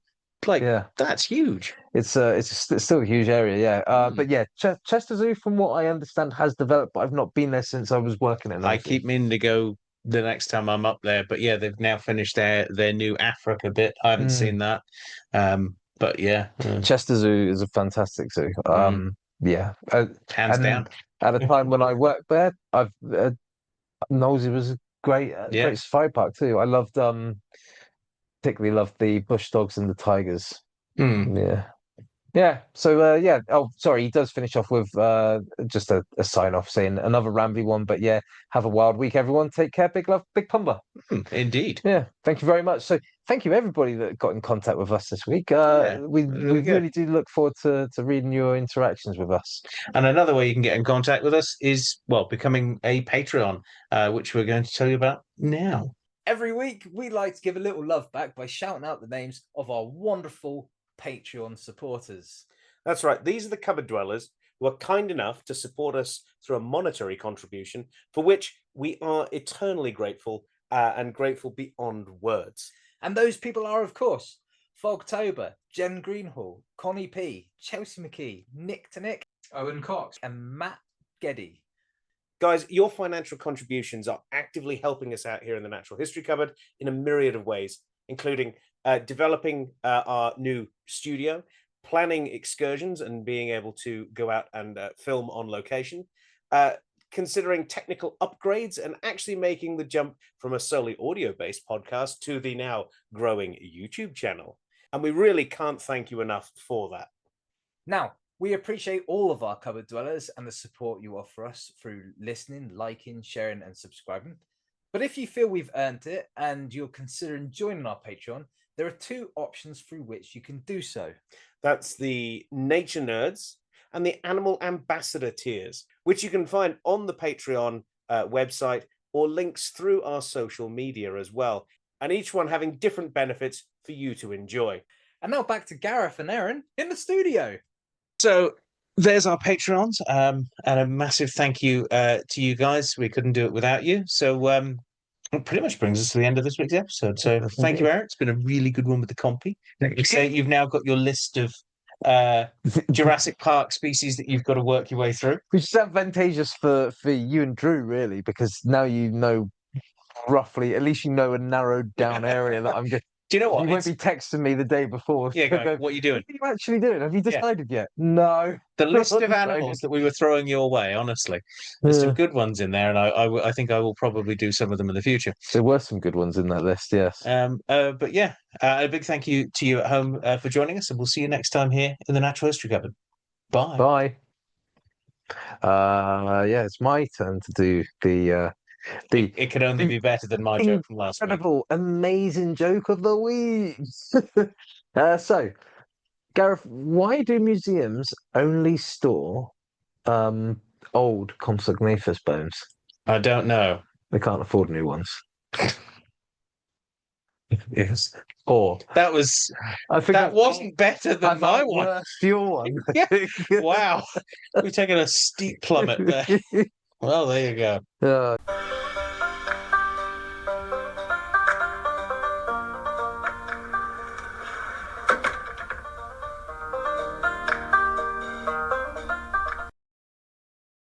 Like, yeah. that's huge. It's still a huge area, yeah. But yeah, Chester Zoo, from what I understand, has developed, but I've not been there since I was working at I Northfield. keep meaning to go the next time I'm up there, but yeah, they've now finished their new Africa bit. I haven't seen that. But yeah. Chester Zoo is a fantastic zoo. Yeah. Hands And down. at a time when I worked there, Knowlesy was a great safari park too. I loved particularly loved the bush dogs and the tigers. Yeah. Yeah. So yeah. Oh, sorry. He does finish off with just a sign off saying another rambly one. But yeah, have a wild week, everyone. Take care. Big love, Big Pumba. Indeed. Yeah. Thank you very much. So thank you everybody that got in contact with us this week. We really do look forward to reading your interactions with us. And another way you can get in contact with us is, well, becoming a Patreon, which we're going to tell you about now. Every week, we like to give a little love back by shouting out the names of our wonderful Patreon supporters. That's right. These are the cupboard dwellers who are kind enough to support us through a monetary contribution, for which we are eternally grateful and grateful beyond words. And those people are, of course, Fogtober, Jen Greenhall, Connie P, Chelsea McKee, Nick to Nick, Owen Cox, and Matt Geddy. Guys, your financial contributions are actively helping us out here in the Natural History Cupboard in a myriad of ways, including developing our new studio, planning excursions and being able to go out and film on location, considering technical upgrades, and actually making the jump from a solely audio-based podcast to the now growing YouTube channel. And we really can't thank you enough for that. Now, we appreciate all of our cupboard dwellers and the support you offer us through listening, liking, sharing, and subscribing. But if you feel we've earned it and you're considering joining our Patreon, there are two options through which you can do so. That's the Nature Nerds and the Animal Ambassador tiers, which you can find on the Patreon website or links through our social media as well. And each one having different benefits for you to enjoy. And now back to Gareth and Erin in the studio. So there's our Patreons, and a massive thank you to you guys. We couldn't do it without you. So it pretty much brings us to the end of this week's episode. So thank you, Eric. It's been a really good one with the compy. So you've now got your list of Jurassic Park species that you've got to work your way through. Which is advantageous for you and Drew, really, because now you know roughly, at least you know a narrowed down area that I'm just. Do you know what? You won't be texting me the day before. Yeah, going, what are you doing? What are you actually doing? Have you decided yet? No. The list of animals that we were throwing your way, honestly. There's some good ones in there, and I think I will probably do some of them in the future. There were some good ones in that list, yes. But yeah, a big thank you to you at home for joining us, and we'll see you next time here in the Natural History Cupboard. Bye. Bye. Yeah, it's my turn to do the it can only be better than my joke from last week. Incredible, amazing joke of the week. So, Gareth, why do museums only store old Compsognathus bones? I don't know. They can't afford new ones. Yes. Or that wasn't better than my one. Your one. Yeah. Wow. We've taken a steep plummet there. Well, there you go.